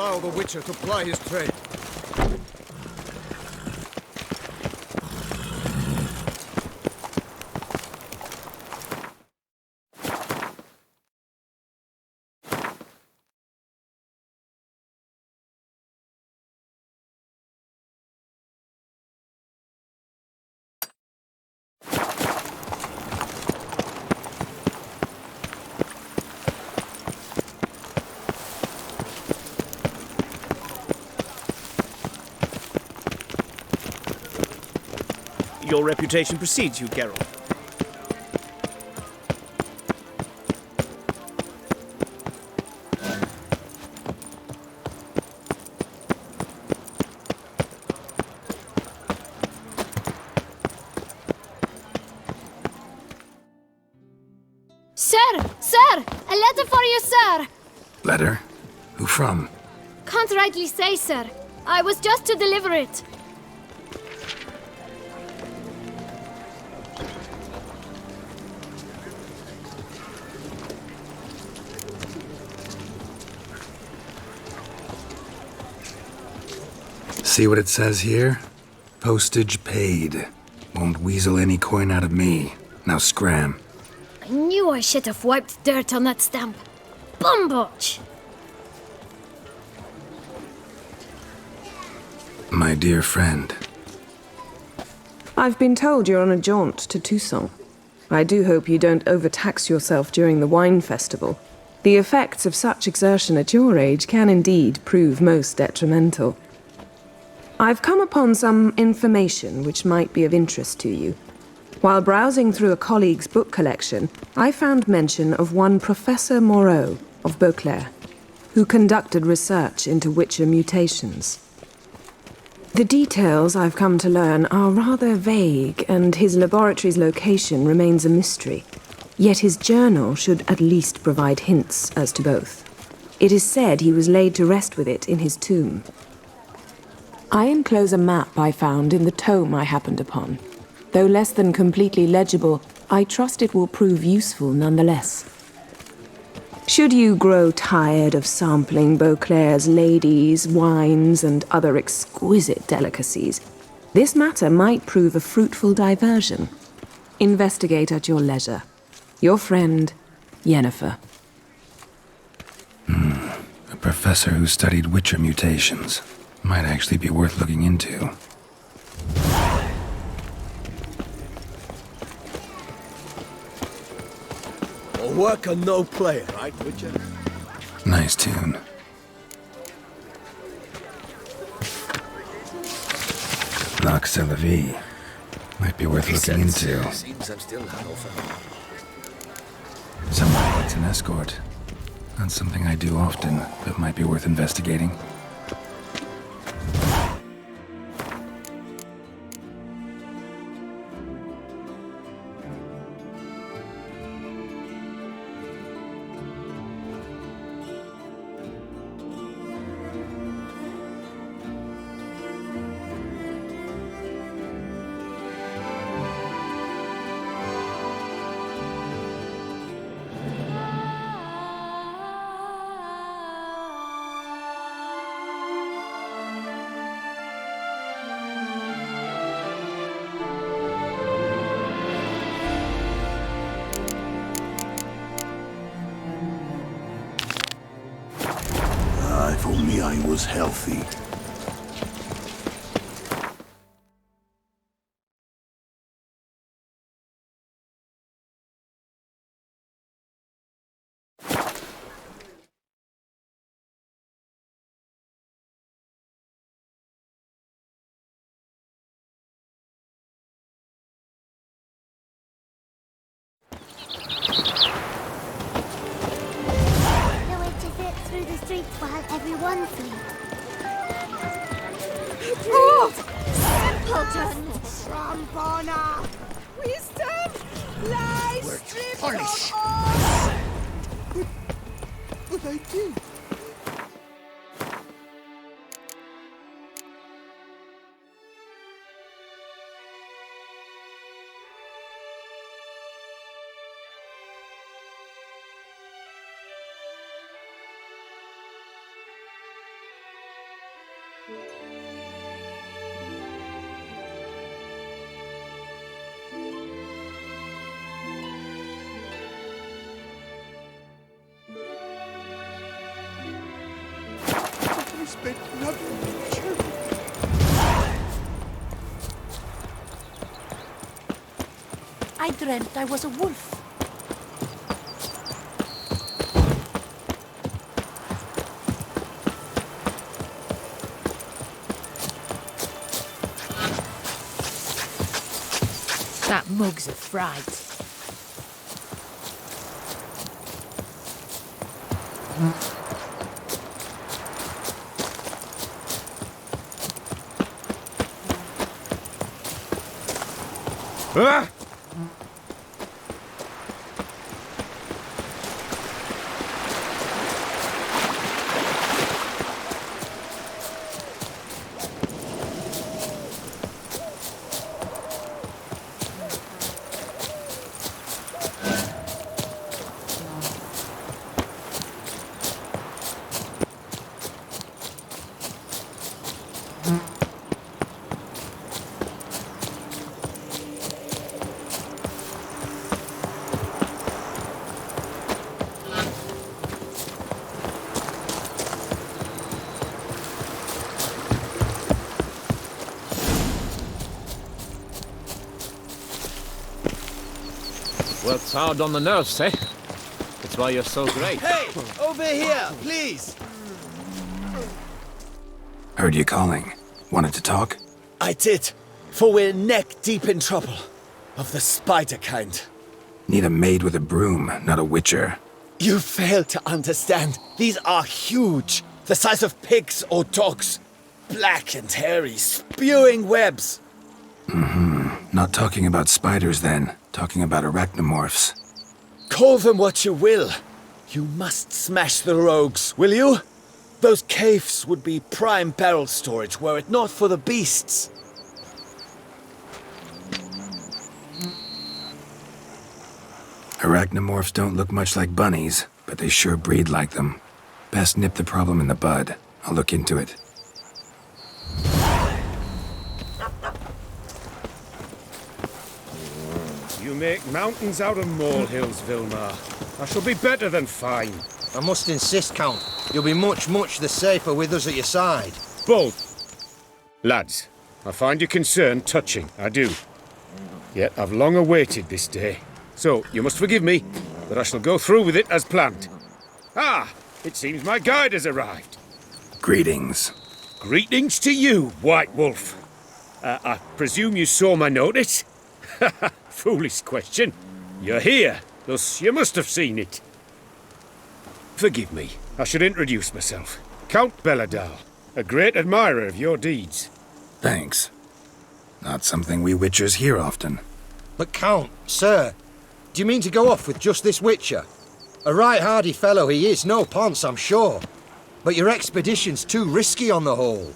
allow the Witcher to ply his trade. Your reputation precedes you, Geralt. Sir! Sir! A letter for you, sir! Letter? Who from? Can't rightly say, sir. I was just to deliver it. See what it says here? Postage paid. Won't weasel any coin out of me. Now scram. I knew I should have wiped dirt on that stamp. Bumbotch! My dear friend. I've been told you're on a jaunt to Toussaint. I do hope you don't overtax yourself during the wine festival. The effects of such exertion at your age can indeed prove most detrimental. I've come upon some information which might be of interest to you. While browsing through a colleague's book collection, I found mention of one Professor Moreau of Beauclair, who conducted research into Witcher mutations. The details I've come to learn are rather vague, and his laboratory's location remains a mystery. Yet his journal should at least provide hints as to both. It is said he was laid to rest with it in his tomb. I enclose a map I found in the tome I happened upon. Though less than completely legible, I trust it will prove useful nonetheless. Should you grow tired of sampling Beauclair's ladies, wines, and other exquisite delicacies, this matter might prove a fruitful diversion. Investigate at your leisure. Your friend, Yennefer. A professor who studied Witcher mutations. Might actually be worth looking into. A worker, no player, right, Witcher? Nice tune. Nox c'est la vie. Might be worth looking into. Seems I'm still Hannover. Somebody needs an escort. Not something I do often, but might be worth investigating. If only I was healthy. Through the streets while everyone sleeps. Oh! Simpleton! Trombona! Wisdom! Lies! We're to punish! But I did. I spent nothing with you. I dreamt I was a wolf. That mug's a fright. Ah! Works hard on the nerves, eh? That's why you're so great. Hey! Over here, please! Heard you calling. Wanted to talk? I did, for we're neck deep in trouble. Of the spider kind. Need a maid with a broom, not a witcher. You fail to understand. These are huge. The size of pigs or dogs. Black and hairy, spewing webs. Not talking about spiders then. Talking about arachnomorphs. Call them what you will. You must smash the rogues, will you? Those caves would be prime barrel storage were it not for the beasts. Arachnomorphs don't look much like bunnies, but they sure breed like them. Best nip the problem in the bud. I'll look into it. You make mountains out of molehills, Vilmar. I shall be better than fine. I must insist, Count. You'll be much, much the safer with us at your side. Both. Lads, I find your concern touching, I do. Yet I've long awaited this day. So, you must forgive me, but I shall go through with it as planned. Ah, it seems my guide has arrived. Greetings. Greetings to you, White Wolf. I presume you saw my notice? Foolish question. You're here, thus you must have seen it. Forgive me, I should introduce myself. Count Belladal, a great admirer of your deeds. Thanks. Not something we witchers hear often. But Count, sir, do you mean to go off with just this witcher? A right hardy fellow he is, no ponce, I'm sure. But your expedition's too risky on the whole.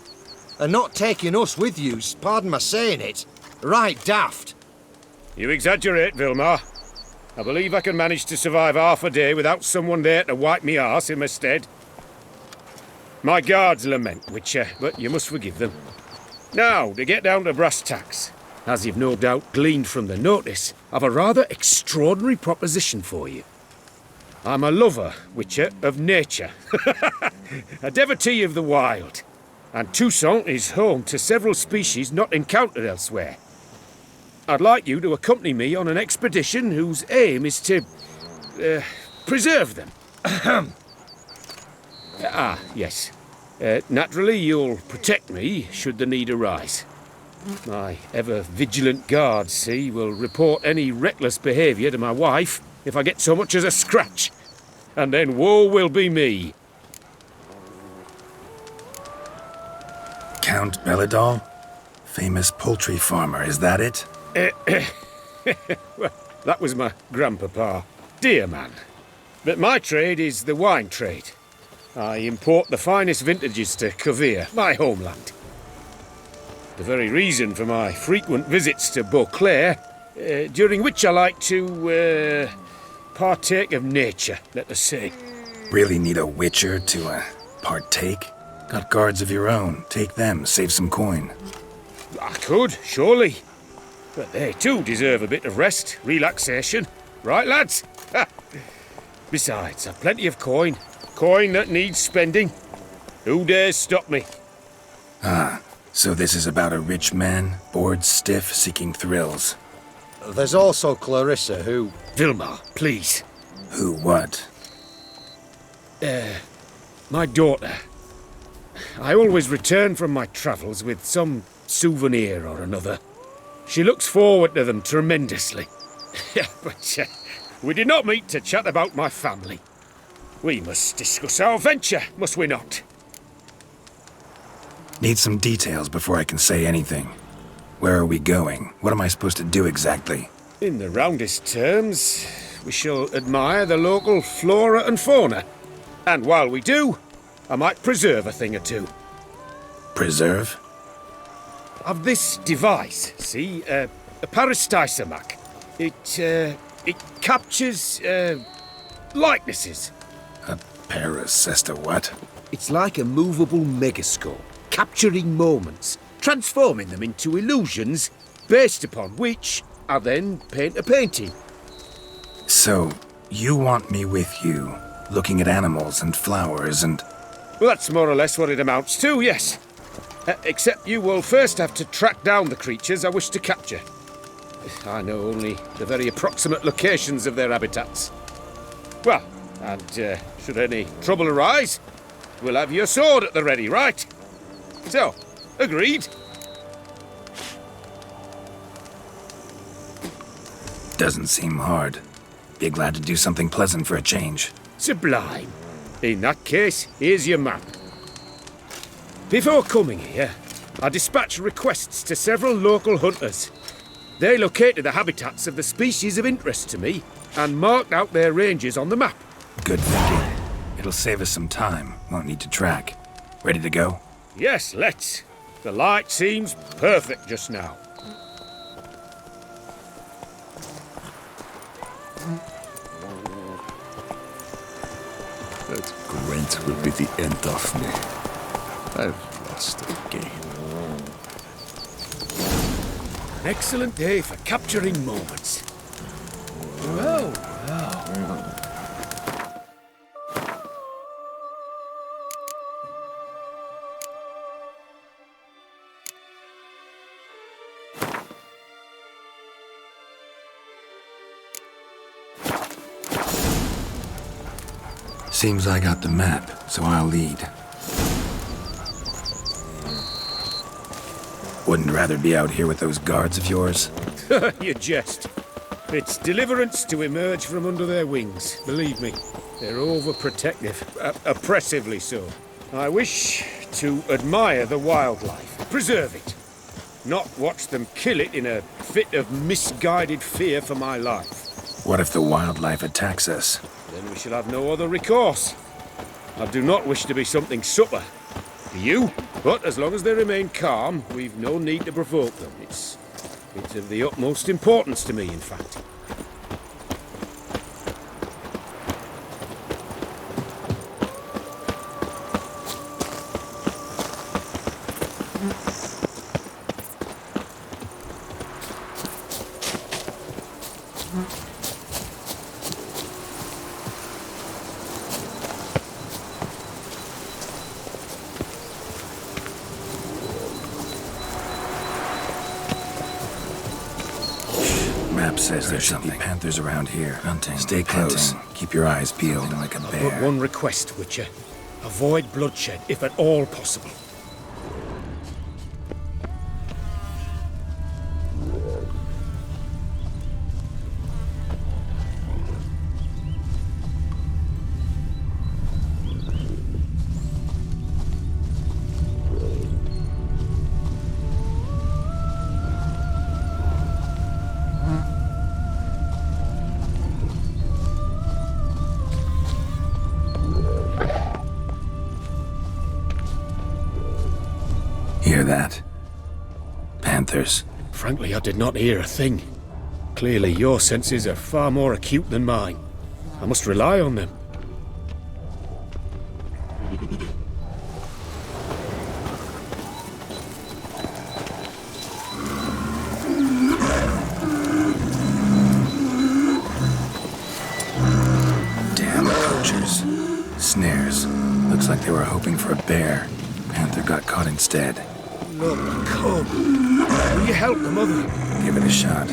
And not taking us with you's, pardon my saying it, right daft. You exaggerate, Vilmar. I believe I can manage to survive half a day without someone there to wipe me arse in my stead. My guards lament, Witcher, but you must forgive them. Now, to get down to brass tacks. As you've no doubt gleaned from the notice, I've a rather extraordinary proposition for you. I'm a lover, Witcher, of nature. A devotee of the wild. And Toussaint is home to several species not encountered elsewhere. I'd like you to accompany me on an expedition whose aim is to preserve them. Yes. Naturally, you'll protect me should the need arise. My ever-vigilant guards, see, will report any reckless behaviour to my wife if I get so much as a scratch. And then woe will be me. Count Belladal? Famous poultry farmer, is that it? Well, that was my grandpapa. Dear man. But my trade is the wine trade. I import the finest vintages to Kovir, my homeland. The very reason for my frequent visits to Beauclair, during which I like to, partake of nature, let us say. Really need a witcher to, partake? Got guards of your own. Take them, save some coin. I could, surely. But they too deserve a bit of rest, relaxation. Right, lads? Besides, I've plenty of coin. Coin that needs spending. Who dares stop me? Ah, so this is about a rich man, bored stiff, seeking thrills. There's also Clarissa, who... Vilmar, please. Who what? My daughter. I always return from my travels with some souvenir or another. She looks forward to them tremendously. But we did not meet to chat about my family. We must discuss our venture, must we not? Need some details before I can say anything. Where are we going? What am I supposed to do exactly? In the roundest terms, we shall admire the local flora and fauna. And while we do, I might preserve a thing or two. Preserve? Of this device, see, a Parastysamac. It captures, likenesses. A paracesta what? It's like a movable megascope, capturing moments, transforming them into illusions, Based upon which, I then paint a painting. So, you want me with you, looking at animals and flowers and... Well, that's more or less what it amounts to, yes. Except you will first have to track down the creatures I wish to capture. I know only the very approximate locations of their habitats. Well, and should any trouble arise, we'll have your sword at the ready, right? So, agreed? Doesn't seem hard. Be glad to do something pleasant for a change. Sublime. In that case, here's your map. Before coming here, I dispatched requests to several local hunters. They located the habitats of the species of interest to me and marked out their ranges on the map. Good thinking. It'll save us some time. Won't need to track. Ready to go? Yes, let's. The light seems perfect just now. That Gwent will be the end of me. I've lost again. An excellent day for capturing moments. Well, well. Seems I got the map, so I'll lead. Wouldn't rather be out here with those guards of yours? You jest. It's deliverance to emerge from under their wings, believe me. They're overprotective, oppressively so. I wish to admire the wildlife, preserve it, not watch them kill it in a fit of misguided fear for my life. What if the wildlife attacks us? Then we shall have no other recourse. I do not wish to be something supper. Do you? But as long as they remain calm, we've no need to provoke them. It's of the utmost importance to me, in fact. Map says there's something. Panthers around here. Hunting. Stay close. Keep your eyes peeled. Like a bear. But one request, Witcher. Avoid bloodshed, if at all possible. Hear that? Panthers. Frankly, I did not hear a thing. Clearly, your senses are far more acute than mine. I must rely on them. snares. Looks like they were hoping for a bear. Panther got caught instead. Look, come. Will you help the mother? Give it a shot.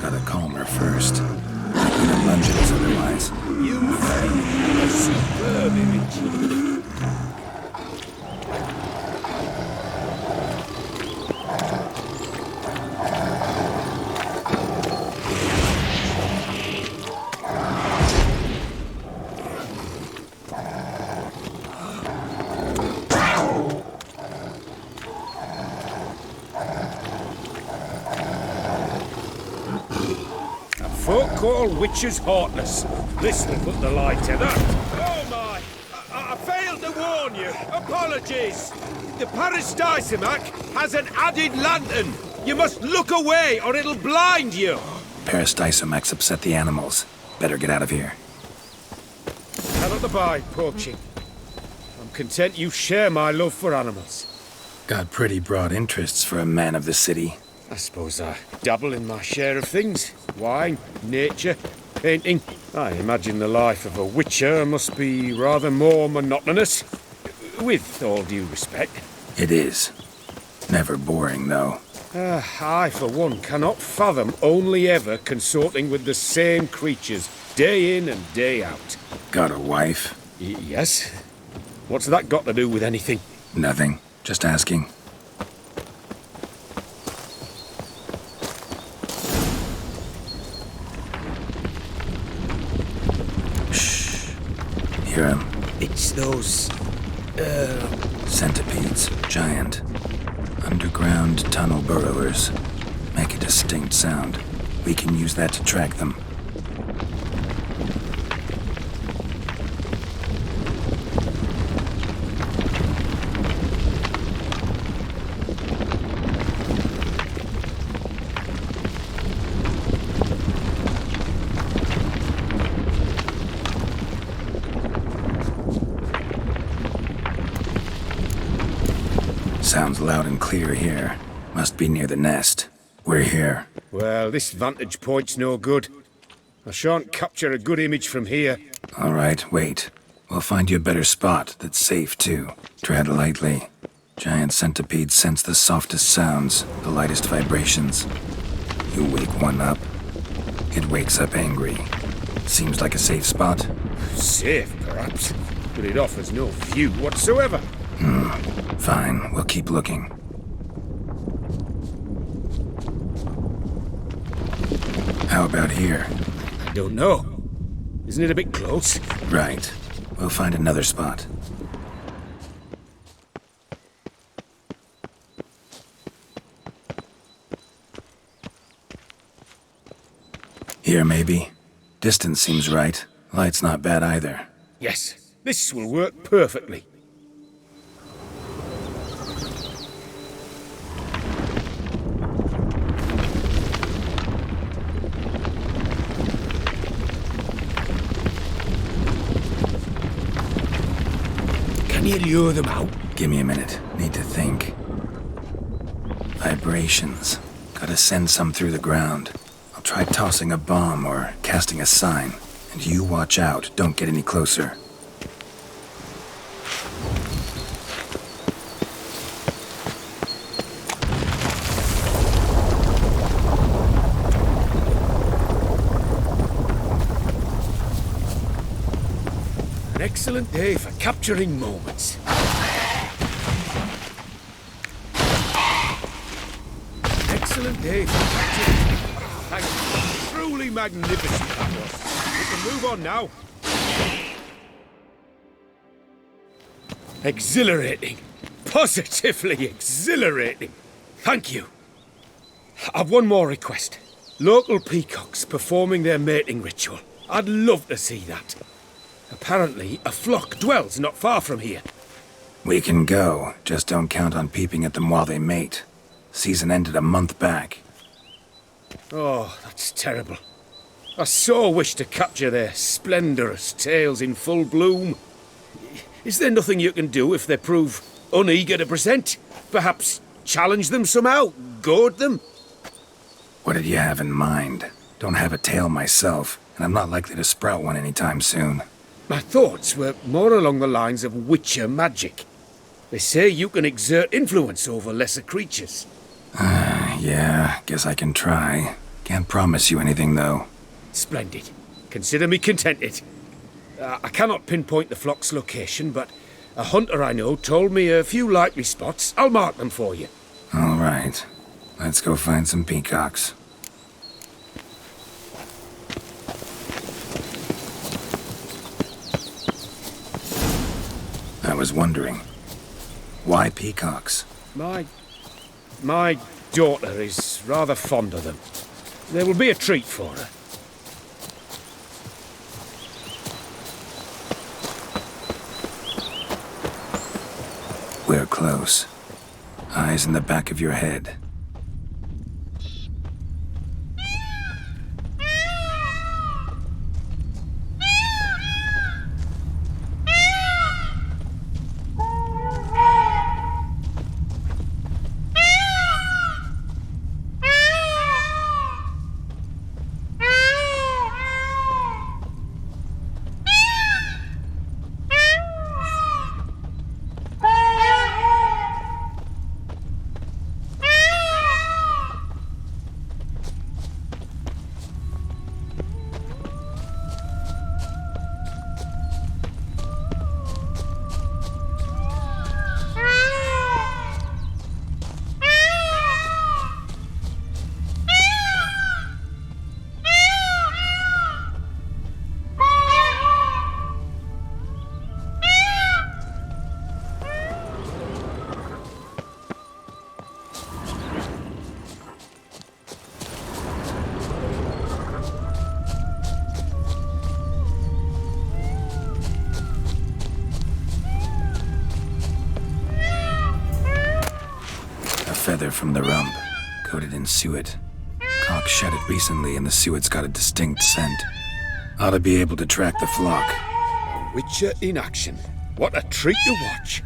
Gotta calm her first. We don't lunge at us otherwise. You feel a superb image. Folk call witches heartless. This will put the light to that. Oh my! I failed to warn you. Apologies. The Parastysomac has an added lantern. You must look away or it'll blind you. Parastysomacs upset the animals. Better get out of here. Cannot abide poaching. I'm content you share my love for animals. Got pretty broad interests for a man of the city. I suppose I dabble in my share of things. Wine, nature, painting. I imagine the life of a witcher must be rather more monotonous. With all due respect. It is. Never boring, though. I, for one, cannot fathom only ever consorting with the same creatures, day in and day out. Got a wife? Yes. What's that got to do with anything? Nothing. Just asking. Hear him. It's those... Centipedes. Giant. Underground tunnel burrowers. Make a distinct sound. We can use that to track them. Sounds loud and clear here. Must be near the nest. We're here. Well, this vantage point's no good. I shan't capture a good image from here. All right, wait. We'll find you a better spot that's safe, too. Tread lightly. Giant centipedes sense the softest sounds, the lightest vibrations. You wake one up, it wakes up angry. Seems like a safe spot? Safe, perhaps, but it offers no view whatsoever. Fine, we'll keep looking. How about here? I don't know. Isn't it a bit close? Right. We'll find another spot. Here, maybe. Distance seems right. Light's not bad either. Yes, this will work perfectly. Can you lure them out? Give me a minute. Need to think. Vibrations. Gotta send some through the ground. I'll try tossing a bomb or casting a sign. And you watch out. Don't get any closer. An excellent day for capturing moments. Excellent day for capturing... Thank you. Truly magnificent that was. We can move on now. Exhilarating. Positively exhilarating. Thank you. I've one more request. Local peacocks performing their mating ritual. I'd love to see that. Apparently, a flock dwells not far from here. We can go. Just don't count on peeping at them while they mate. Season ended a month back. Oh, that's terrible. I so wish to capture their splendorous tails in full bloom. Is there nothing you can do if they prove uneager to present? Perhaps challenge them somehow? Goad them? What did you have in mind? Don't have a tail myself, and I'm not likely to sprout one anytime soon. My thoughts were more along the lines of witcher magic. They say you can exert influence over lesser creatures. Yeah, guess I can try. Can't promise you anything, though. Splendid. Consider me contented. I cannot pinpoint the flock's location, but a hunter I know told me a few likely spots. I'll mark them for you. All right. Let's go find some peacocks. I was wondering, why peacocks? My daughter is rather fond of them. There will be a treat for her. We're close. Eyes in the back of your head. Feather from the rump, coated in suet. Cock shed it recently and the suet's got a distinct scent. Ought to be able to track the flock. A witcher in action. What a treat to watch.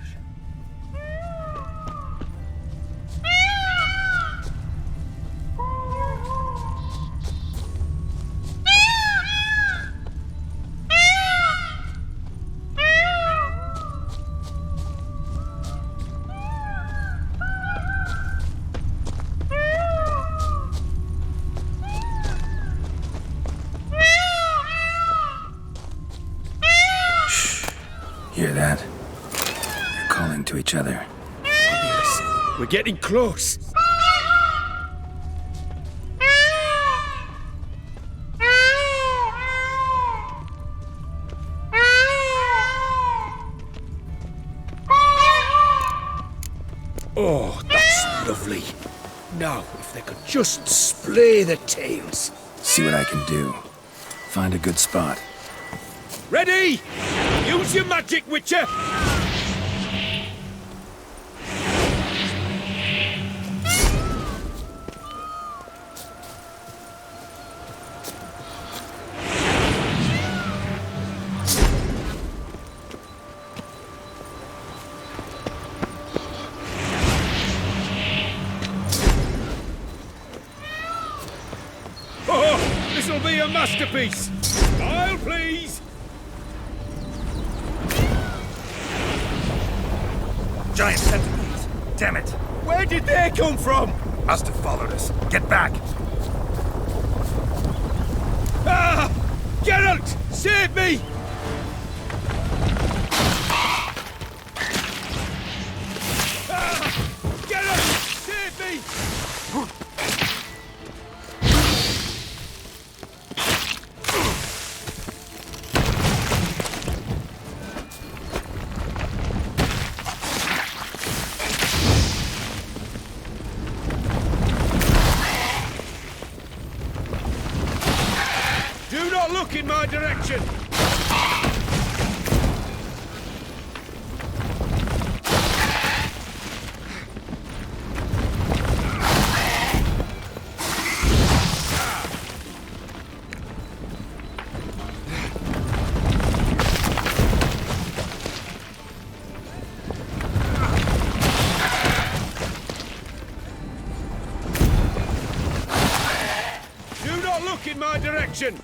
Hear that? They're calling to each other. Listen, we're getting close. Oh, that's lovely. Now, if they could just splay the tails. See what I can do. Find a good spot. Ready? Use your magic, Witcher! Oh, this'll be a masterpiece! Smile, please! Giant centipedes. Damn it. Where did they come from? Must have followed us. Get back. Ah! Geralt! Save me! Ah! Geralt! Save me! Do not look in my direction! Do not look in my direction!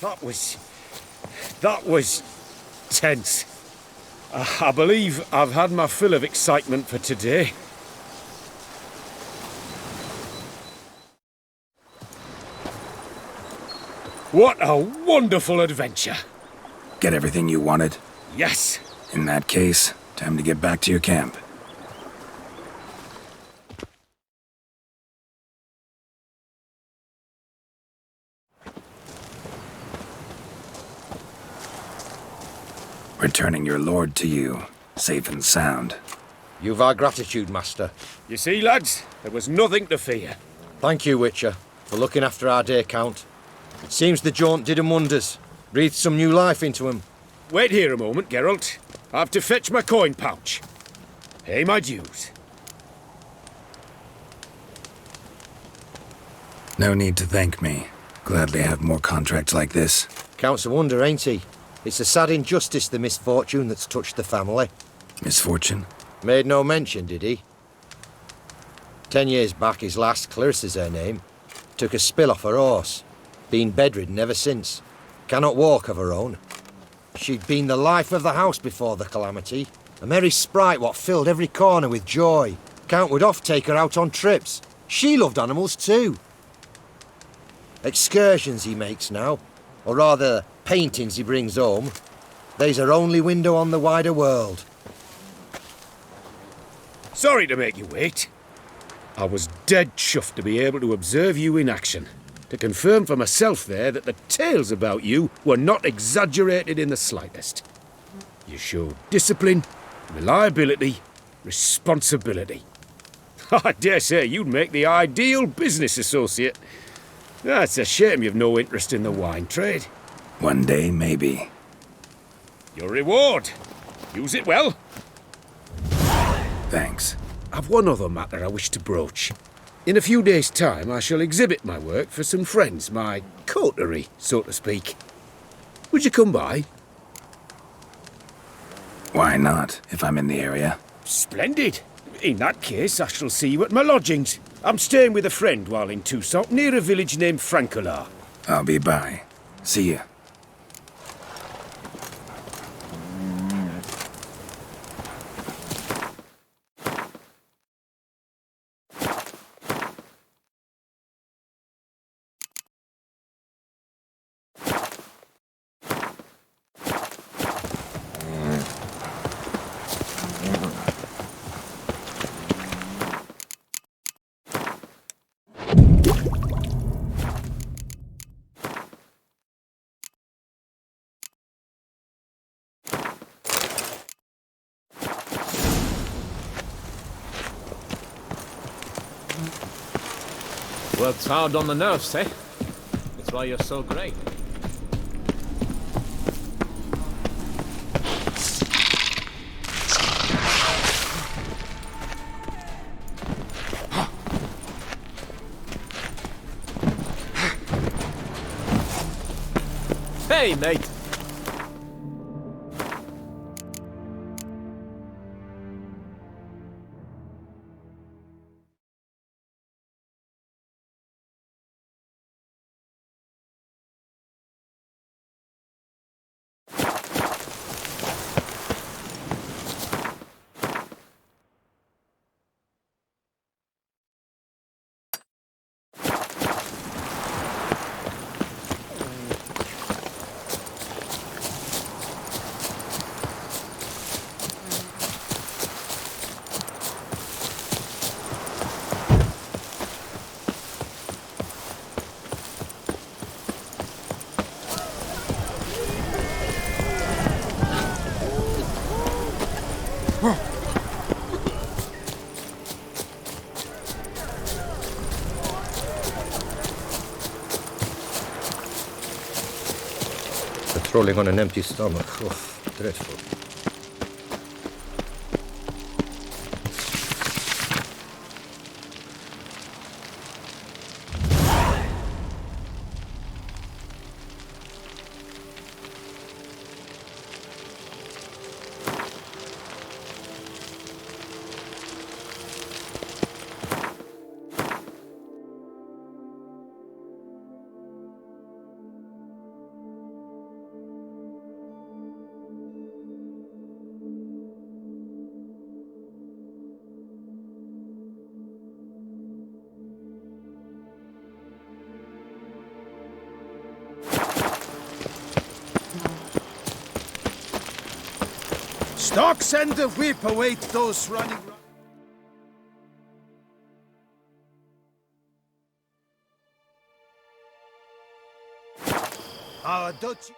That was tense. I believe I've had my fill of excitement for today. What a wonderful adventure! Get everything you wanted? Yes. In that case, time to get back to your camp. Returning your lord to you, safe and sound. You've our gratitude, Master. You see, lads, there was nothing to fear. Thank you, Witcher, for looking after our day count. It seems the jaunt did 'em wonders. Breathed some new life into 'em. Wait here a moment, Geralt. I have to fetch my coin pouch. Pay my dues. No need to thank me. Gladly have more contracts like this. Count's a wonder, ain't he? It's a sad injustice, the misfortune that's touched the family. Misfortune? Made no mention, did he? 10 years back, his last, Clarissa's her name, took a spill off her horse. Been bedridden ever since. Cannot walk of her own. She'd been the life of the house before the calamity. A merry sprite what filled every corner with joy. Count would oft take her out on trips. She loved animals too. Excursions he makes now, or rather, paintings he brings home. They's her only window on the wider world. Sorry to make you wait. I was dead chuffed to be able to observe you in action. To confirm for myself there that the tales about you were not exaggerated in the slightest. You showed discipline, reliability, responsibility. I dare say you'd make the ideal business associate. It's a shame you've no interest in the wine trade. One day, maybe. Your reward. Use it well. Thanks. I've one other matter I wish to broach. In a few days' time, I shall exhibit my work for some friends, my coterie, so to speak. Would you come by? Why not, if I'm in the area? Splendid. In that case, I shall see you at my lodgings. I'm staying with a friend while in Toussaint, near a village named Francolar. I'll be by. See ya. Worked hard on the nerves, eh? That's why you're so great. Hey, mate! Patrolling on an empty stomach. Oh, dreadful. Stocks and the whip await those running. Our duchy.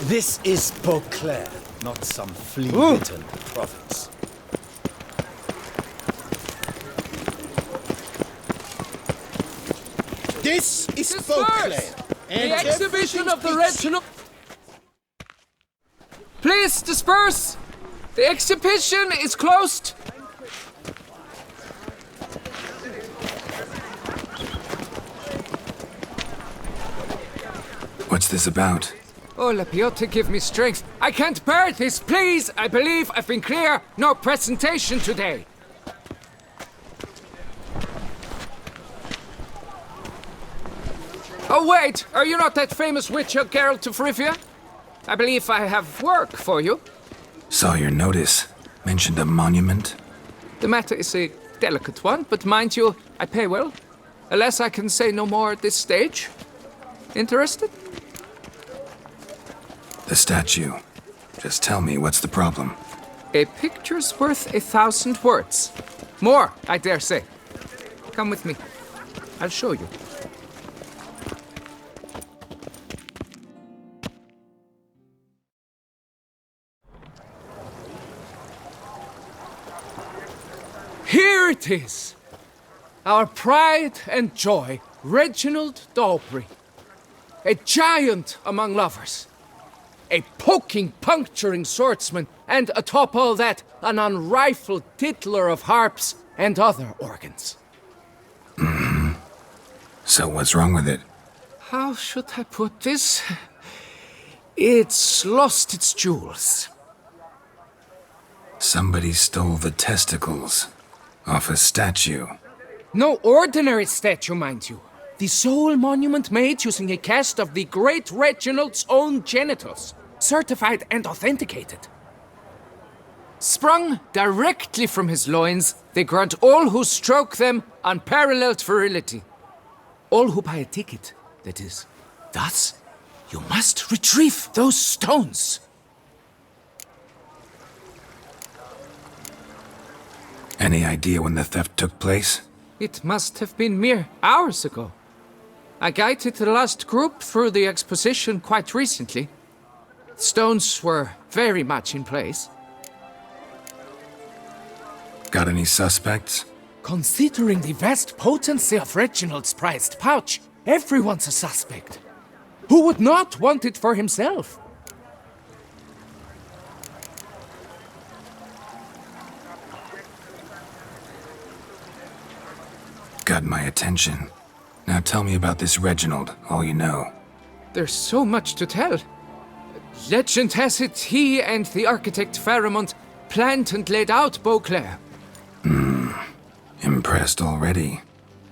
This is Beauclair, not some flea-bitten province. This is Beauclair. The exhibition of the Reginald. Please disperse! The exhibition is closed! What's this about? Oh, Lapiote, give me strength. I can't bear this, please! I believe I've been clear. No presentation today. Oh, wait! Are you not that famous witcher, Geralt of Rivia? I believe I have work for you. Saw your notice. Mentioned a monument. The matter is a delicate one, but mind you, I pay well. Alas, I can say no more at this stage. Interested? The statue. Just tell me, what's the problem? A picture's worth 1,000 words. More, I dare say. Come with me. I'll show you. Here it is! Our pride and joy, Reginald d'Aubry. A giant among lovers. A poking, puncturing swordsman, and atop all that, an unrifled tittler of harps and other organs. So what's wrong with it? How should I put this? It's lost its jewels. Somebody stole the testicles off a statue. No ordinary statue, mind you. The sole monument made using a cast of the great Reginald's own genitals. Certified and authenticated. Sprung directly from his loins, they grant all who stroke them unparalleled virility. All who buy a ticket, that is. Thus, you must retrieve those stones. Any idea when the theft took place? It must have been mere hours ago. I guided the last group through the exposition quite recently. Stones were very much in place. Got any suspects? Considering the vast potency of Reginald's prized pouch, everyone's a suspect. Who would not want it for himself? Got my attention. Now tell me about this Reginald, all you know. There's so much to tell. Legend has it he and the architect Pharamond planned and laid out Beauclair. Impressed already.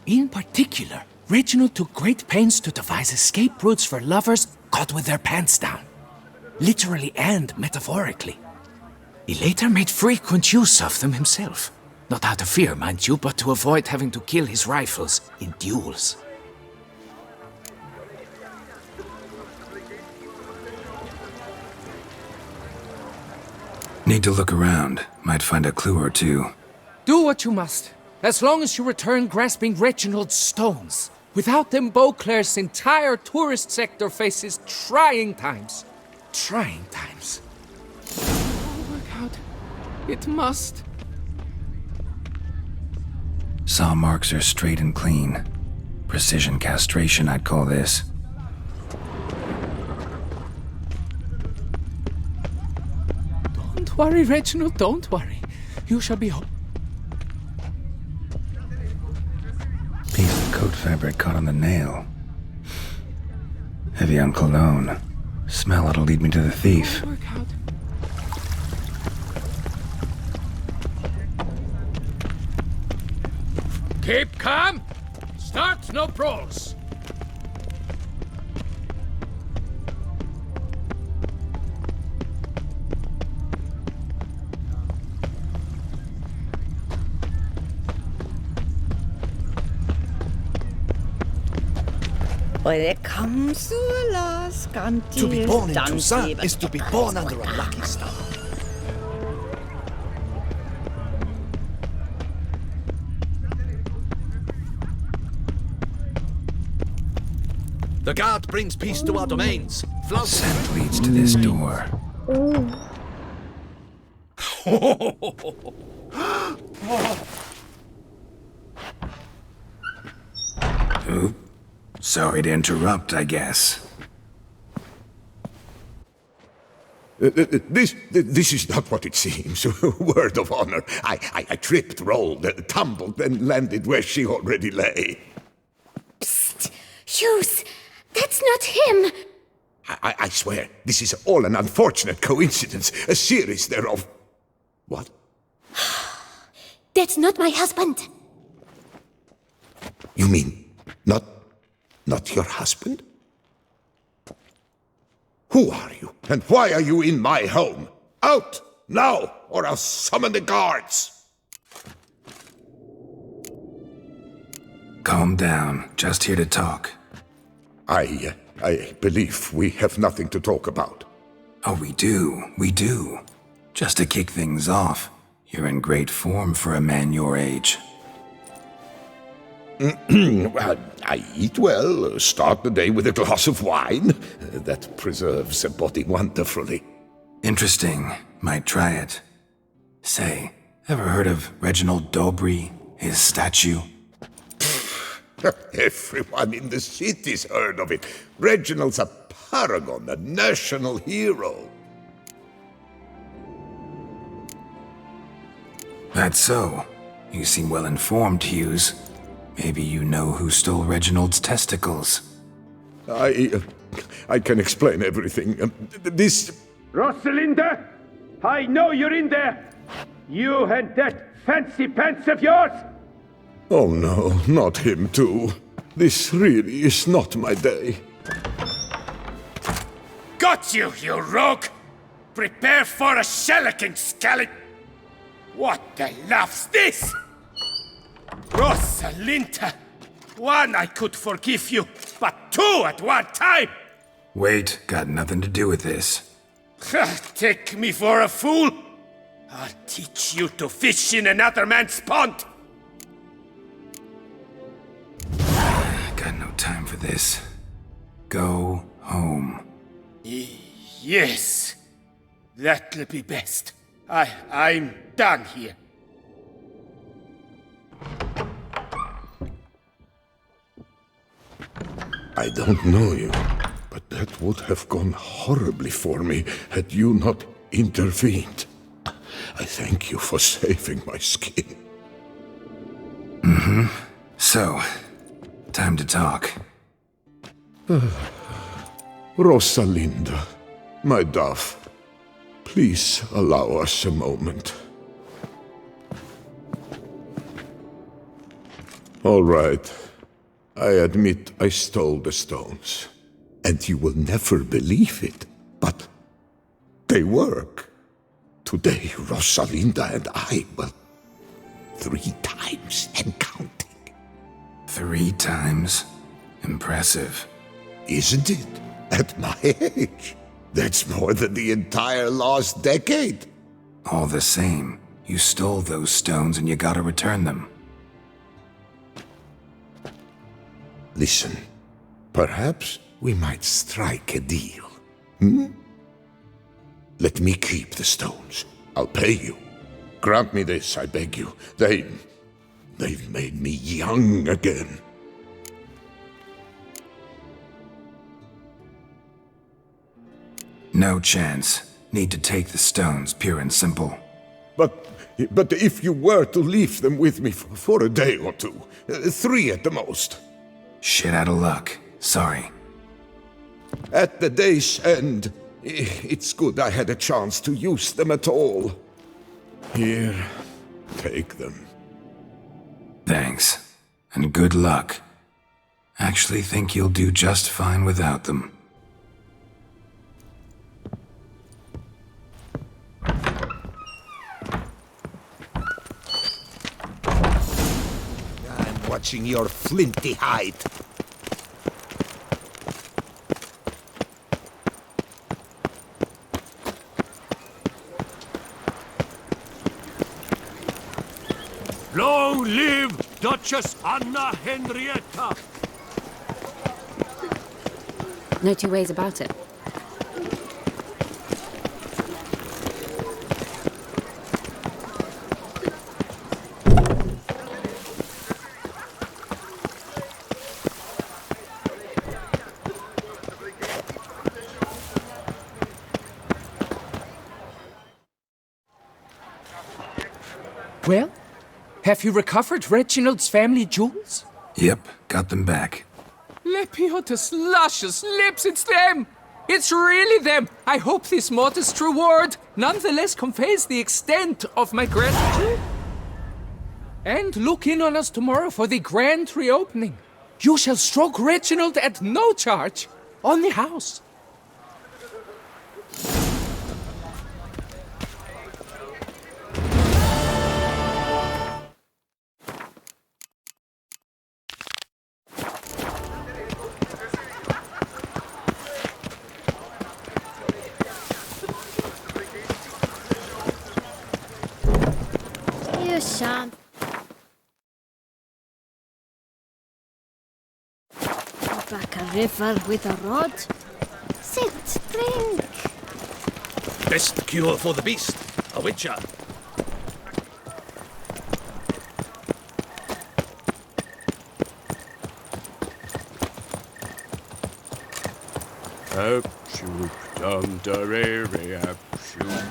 In particular, Reginald took great pains to devise escape routes for lovers caught with their pants down. Literally and metaphorically. He later made frequent use of them himself. Not out of fear, mind you, but to avoid having to kill his rivals in duels. Need to look around. Might find a clue or two. Do what you must, as long as you return grasping Reginald's stones. Without them, Beauclair's entire tourist sector faces trying times. Trying times. It'll work out. It must. Saw marks are straight and clean. Precision castration, I'd call this. Don't worry, Reginald, don't worry. You shall be home. Piece of coat fabric caught on the nail. Heavy on cologne. Smell it'll lead me to the thief. Work out. Keep calm. Start no brawls. When it comes to Alaska, To be born in Toussaint is to be born under a lucky star. The guard brings peace to our domains. Scent leads to this door. Oop. Sorry to interrupt, I guess. This is not what it seems. Word of honor. I tripped, rolled, tumbled, and landed where she already lay. Psst! Hughes! That's not him! I swear, this is all an unfortunate coincidence. A series thereof. What? That's not my husband! You mean, not your husband? Who are you, and why are you in my home? Out, now, or I'll summon the guards! Calm down. Just here to talk. I believe we have nothing to talk about. Oh, we do. Just to kick things off, you're in great form for a man your age. I eat well, start the day with a glass of wine. That preserves a body wonderfully. Interesting. Might try it. Say, ever heard of Reginald Dobry, his statue? Everyone in the city's heard of it. Reginald's a paragon, a national hero. That's so. You seem well informed, Hughes. Maybe you know who stole Reginald's testicles. I can explain everything. This... Rosalinda! I know you're in there! You and that fancy pants of yours! Oh no, not him too. This really is not my day. Got you, you rogue! Prepare for a shellacking, scallop! What the laugh's this? Rosalinda! One, I could forgive you, but two at one time! Wait, got nothing to do with this. Take me for a fool? I'll teach you to fish in another man's pond! Got no time for this. Go home. Yes. That'll be best. I'm done here. I don't know you, but that would have gone horribly for me had you not intervened. I thank you for saving my skin. Mm-hmm. So, time to talk. Rosalinda, my dove, please allow us a moment. All right. I admit I stole the stones. And you will never believe it, but they work. Today, Rosalinda and I, well, 3 times and counting. 3 times? Impressive. Isn't it? At my age. That's more than the entire last decade. All the same, you stole those stones and you gotta return them. Listen, perhaps we might strike a deal. Hmm? Let me keep the stones. I'll pay you. Grant me this, I beg you. They've made me young again. No chance. Need to take the stones, pure and simple. But if you were to leave them with me for a day or 2, 3 at the most. Shit out of luck. Sorry. At the day's end, it's good I had a chance to use them at all. Here, take them. Thanks. and good luck. Actually think you'll do just fine without them. I'm watching your flinty hide. Long live Duchess Anna Henrietta! No two ways about it. Well, have you recovered Reginald's family jewels? Yep, got them back. Lepiotus' luscious lips, it's them! It's really them! I hope this modest reward nonetheless conveys the extent of my gratitude. And look in on us tomorrow for the grand reopening. You shall stroke Reginald at no charge on the house. You shan't. Back a river with a rod. Sit, drink. Best cure for the beast, a witcher. Absolute dunderary, absolute.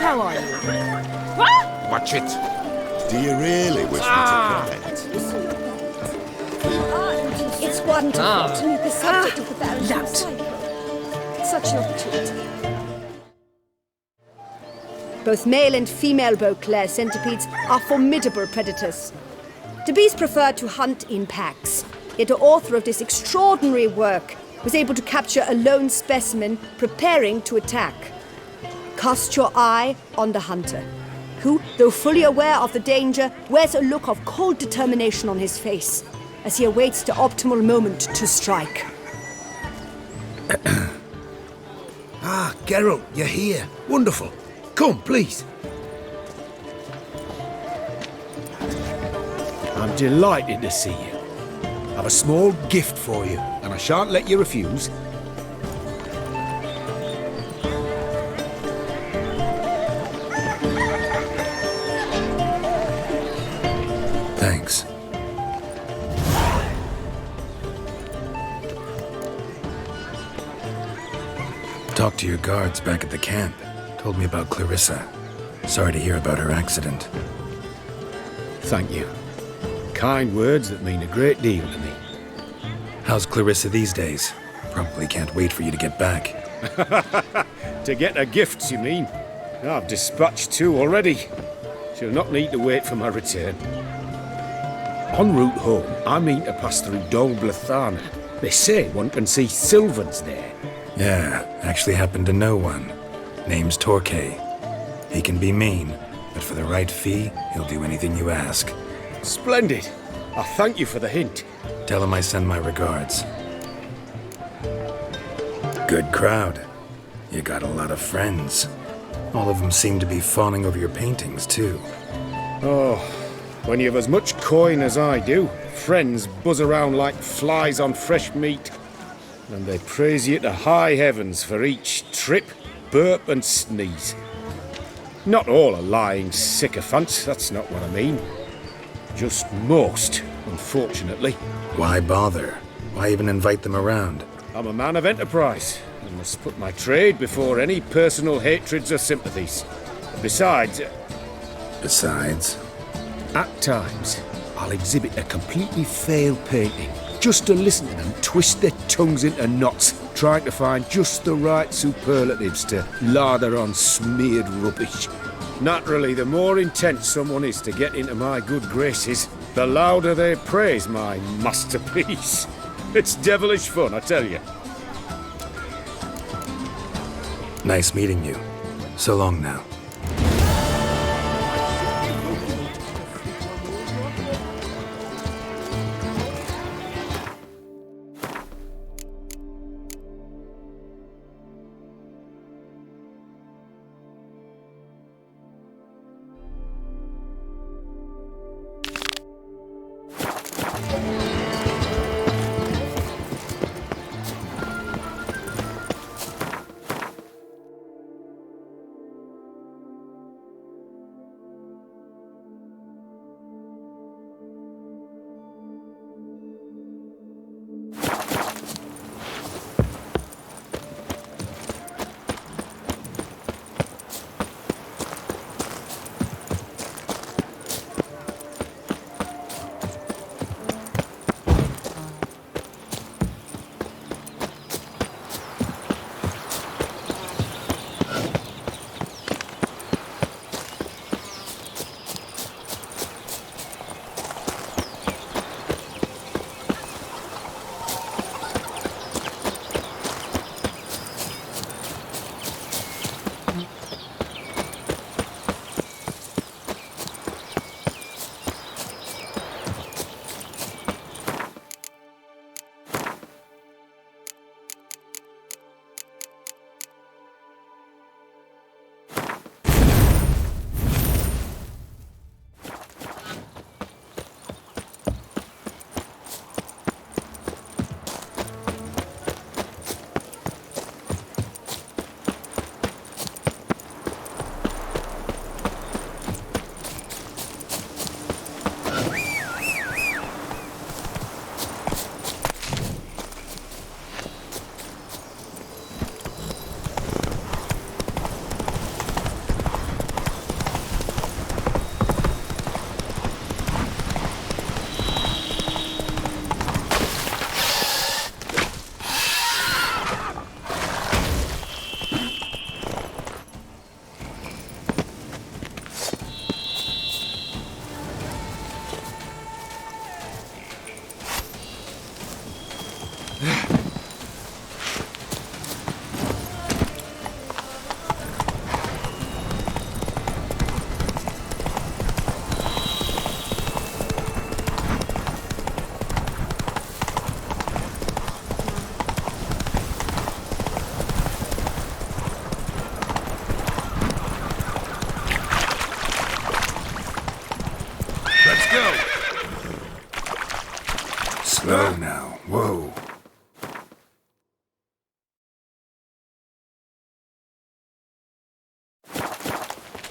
How are you? Watch it. Do you really wish me to comment? It's wonderful to meet the subject of the Baron's cycle. Such an opportunity. Both male and female Beauclair centipedes are formidable predators. The bees prefer to hunt in packs, yet the author of this extraordinary work was able to capture a lone specimen preparing to attack. Cast your eye on the hunter, who, though fully aware of the danger, wears a look of cold determination on his face as he awaits the optimal moment to strike. Ah, Geralt, you're here. Wonderful. Come, please. delighted to see you. I've a small gift for you, and I shan't let you refuse. Thanks. Talked to your guards back at the camp. Told me about Clarissa. Sorry to hear about her accident. Thank you. Kind words that mean a great deal to me. How's Clarissa these days? Probably can't wait for you to get back. To get her gifts, you mean? I've dispatched 2 already. She'll not need to wait for my return. En route home, I mean to pass through Dol Blathana. They say one can see Sylvans there. Yeah, actually happen to know one. Name's Torquay. He can be mean, but for the right fee, he'll do anything you ask. Splendid. I thank you for the hint. Tell him I send my regards. Good crowd. You got a lot of friends. All of them seem to be fawning over your paintings, too. Oh, when you've as much coin as I do, friends buzz around like flies on fresh meat. And they praise you to high heavens for each trip, burp and sneeze. Not all are lying sycophants, that's not what I mean. Just most, unfortunately. Why bother? Why even invite them around? I'm a man of enterprise. I must put my trade before any personal hatreds or sympathies. Besides... Besides? At times, I'll exhibit a completely failed painting, just to listen to them twist their tongues into knots, trying to find just the right superlatives to lather on smeared rubbish. Naturally, the more intent someone is to get into my good graces, the louder they praise my masterpiece. It's devilish fun, I tell you. Nice meeting you. So long now.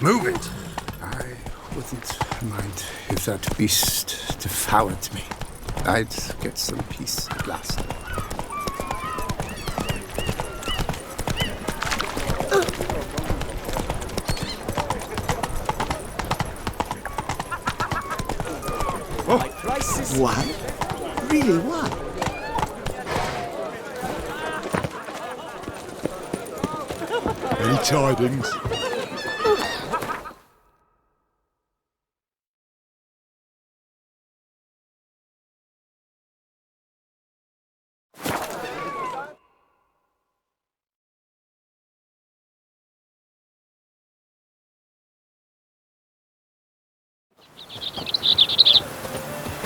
Move it! I wouldn't mind if that beast devoured me. I'd get some peace at last. What? Really, what? Any tidings?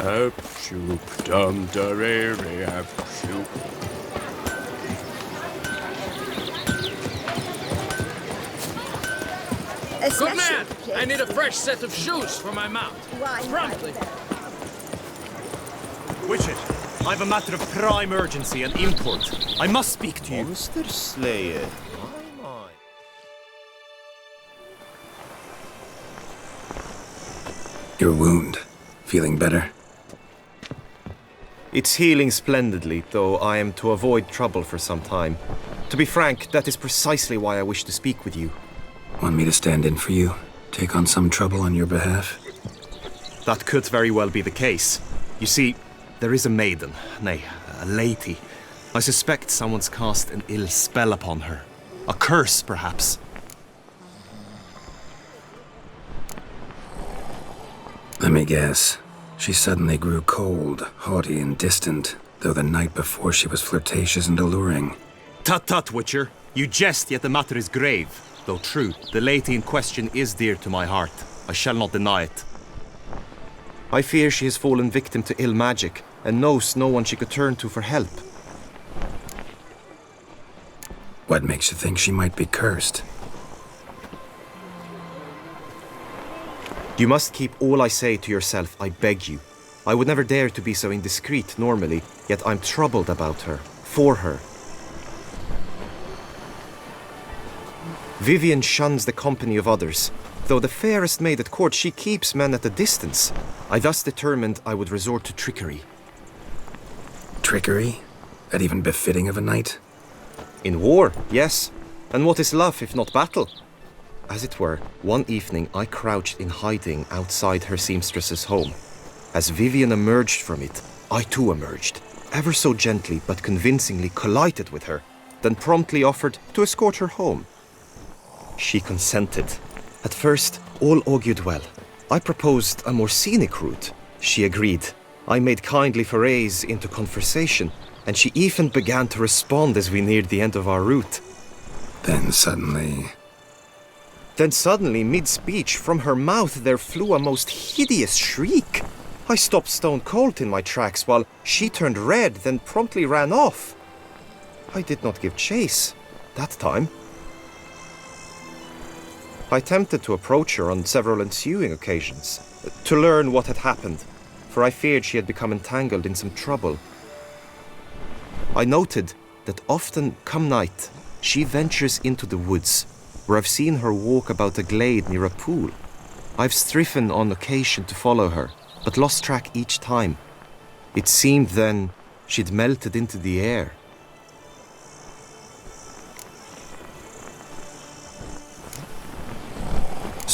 Up shoop dum darere up shoop. Good man! I need a fresh set of shoes for my mount. Promptly. Witcher, I've a matter of prime urgency and import. I must speak to you. Monster Slayer. Your wound. Feeling better? It's healing splendidly, though I am to avoid trouble for some time. To be frank, that is precisely why I wish to speak with you. Want me to stand in for you? Take on some trouble on your behalf? That could very well be the case. You see, there is a maiden, nay, a lady. I suspect someone's cast an ill spell upon her. A curse, perhaps. Let me guess. She suddenly grew cold, haughty, and distant, though the night before she was flirtatious and alluring. Tut tut, Witcher. You jest, yet the matter is grave. Though true, the lady in question is dear to my heart. I shall not deny it. I fear she has fallen victim to ill magic, and knows no one she could turn to for help. What makes you think she might be cursed? You must keep all I say to yourself, I beg you. I would never dare to be so indiscreet normally, yet I'm troubled about her, for her. Vivienne shuns the company of others. Though the fairest maid at court, she keeps men at a distance. I thus determined I would resort to trickery. Trickery? That even befitting of a knight? In war, yes. And what is love if not battle? As it were, one evening I crouched in hiding outside her seamstress's home. As Vivienne emerged from it, I too emerged, ever so gently but convincingly collided with her, then promptly offered to escort her home. She consented. At first, all augured well. I proposed a more scenic route. She agreed. I made kindly forays into conversation, and she even began to respond as we neared the end of our route. Then suddenly, mid-speech, from her mouth there flew a most hideous shriek. I stopped stone cold in my tracks while she turned red, then promptly ran off. I did not give chase that time. I attempted to approach her on several ensuing occasions, to learn what had happened, for I feared she had become entangled in some trouble. I noted that often, come night, she ventures into the woods, where I've seen her walk about a glade near a pool. I've striven on occasion to follow her, but lost track each time. It seemed then she'd melted into the air.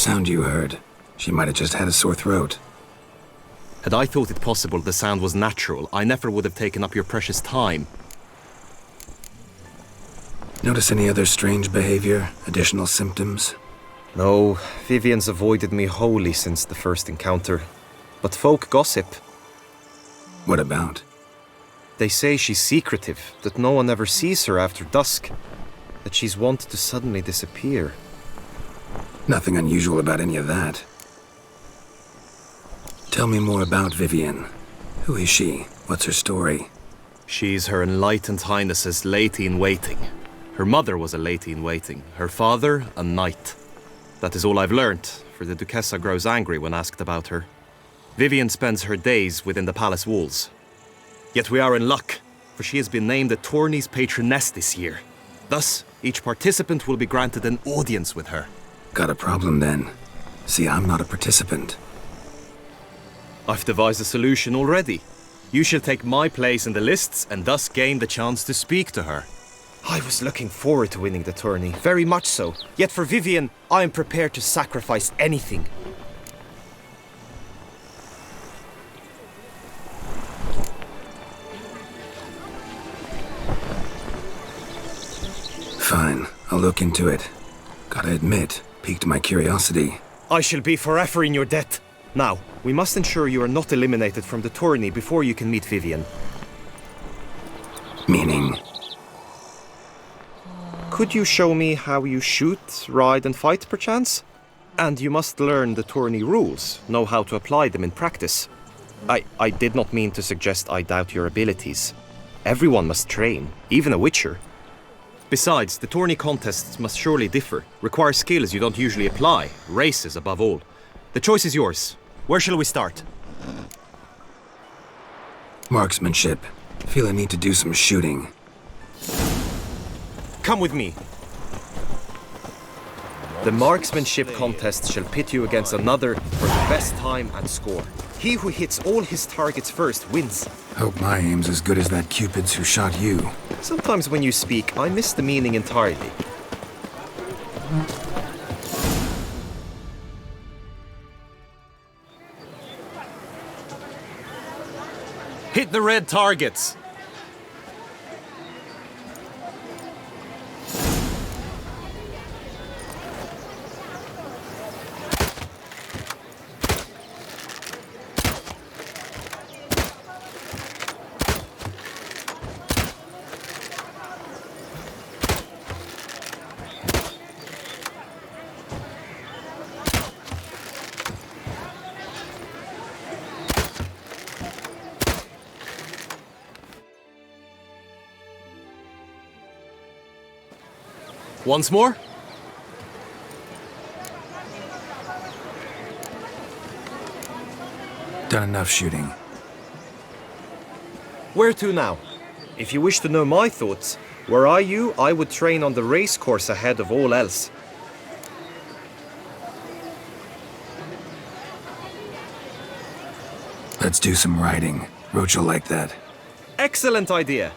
sound you heard. She might have just had a sore throat. Had I thought it possible the sound was natural, I never would have taken up your precious time. Notice any other strange behavior? Additional symptoms? No, Vivienne's avoided me wholly since the first encounter. But folk gossip. What about? They say she's secretive, that no one ever sees her after dusk, that she's wont to suddenly disappear. Nothing unusual about any of that. Tell me more about Vivienne. Who is she? What's her story? She's Her Enlightened Highness's lady-in-waiting. Her mother was a lady-in-waiting, her father a knight. That is all I've learnt, for the Duchessa grows angry when asked about her. Vivienne spends her days within the palace walls. Yet we are in luck, for she has been named a tourney's patroness this year. Thus, each participant will be granted an audience with her. Got a problem then. See, I'm not a participant. I've devised a solution already. You shall take my place in the lists and thus gain the chance to speak to her. I was looking forward to winning the tourney, very much so. Yet for Vivienne, I am prepared to sacrifice anything. Fine, I'll look into it. Gotta admit, piqued my curiosity. I shall be forever in your debt. Now, we must ensure you are not eliminated from the tourney before you can meet Vivienne. Meaning? Could you show me how you shoot, ride and fight, perchance? And you must learn the tourney rules, know how to apply them in practice. I did not mean to suggest I doubt your abilities. Everyone must train, even a witcher. Besides, the tourney contests must surely differ, require skills you don't usually apply, races above all. The choice is yours. Where shall we start? Marksmanship. Feel I need to do some shooting. Come with me. The marksmanship contest shall pit you against another for the best time and score. He who hits all his targets first wins. Hope my aim's as good as that Cupid's who shot you. Sometimes when you speak, I miss the meaning entirely. Hit the red targets! Once more? Done enough shooting. Where to now? If you wish to know my thoughts, were I you, I would train on the race course ahead of all else. Let's do some riding. Roach will like that. Excellent idea.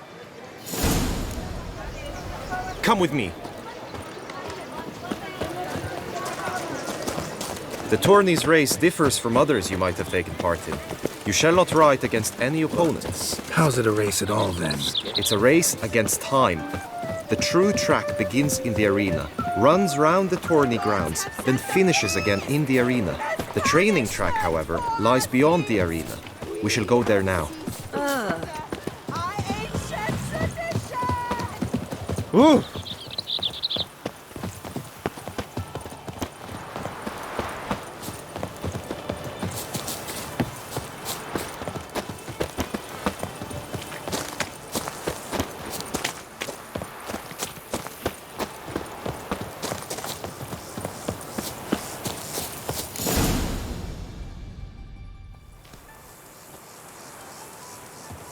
Come with me. The tourney's race differs from others you might have taken part in. You shall not ride against any opponents. How's it a race at all, then? It's a race against time. The true track begins in the arena, runs round the tourney grounds, then finishes again in the arena. The training track, however, lies beyond the arena. We shall go there now. Ooh!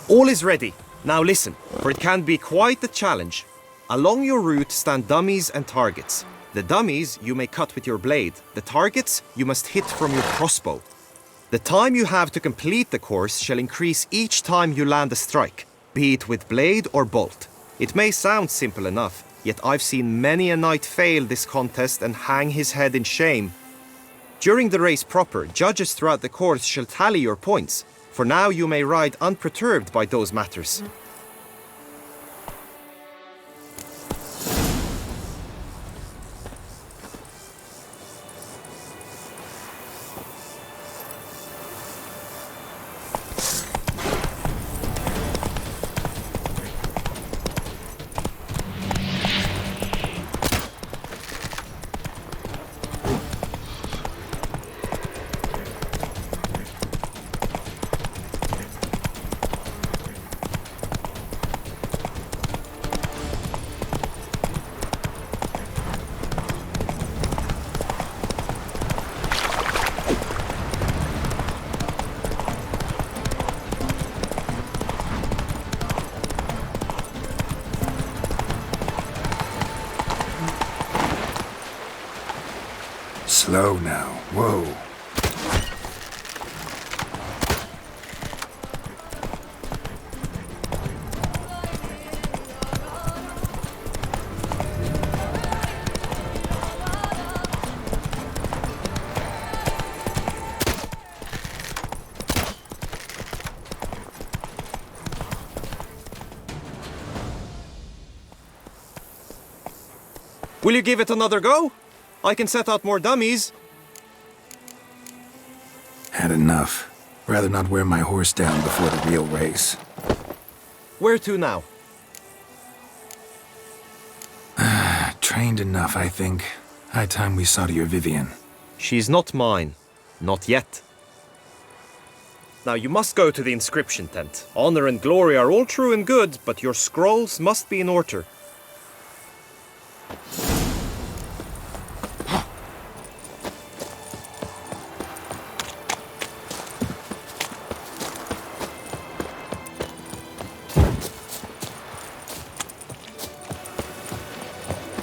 All is ready. Now listen, for it can be quite a challenge. Along your route stand dummies and targets. The dummies you may cut with your blade. The targets you must hit from your crossbow. The time you have to complete the course shall increase each time you land a strike, be it with blade or bolt. It may sound simple enough, yet I've seen many a knight fail this contest and hang his head in shame. During the race proper, judges throughout the course shall tally your points. For now you may ride unperturbed by those matters. Slow now. Whoa. Will you give it another go? I can set out more dummies. Had enough. Rather not wear my horse down before the real race. Where to now? Trained enough, I think. High time we saw to your Vivian. She's not mine. Not yet. Now you must go to the inscription tent. Honor and glory are all true and good, but your scrolls must be in order.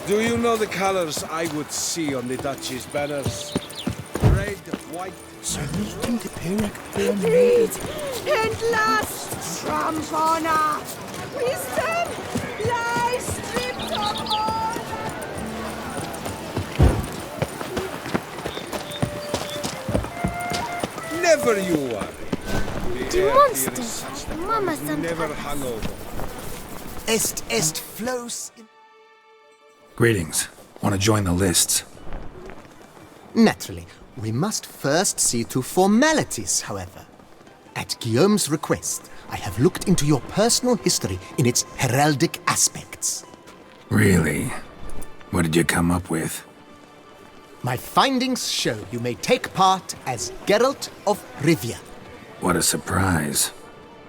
Do you know the colors I would see on the Duchy's banners? Red, white... Read and last Trampona! Wisdom lies stripped of honor! Never you worry. The monsters! Mama Never hungover. Est flows in... Greetings. Want to join the lists? Naturally. We must first see to formalities, however. At Guillaume's request, I have looked into your personal history in its heraldic aspects. Really? What did you come up with? My findings show you may take part as Geralt of Rivia. What a surprise.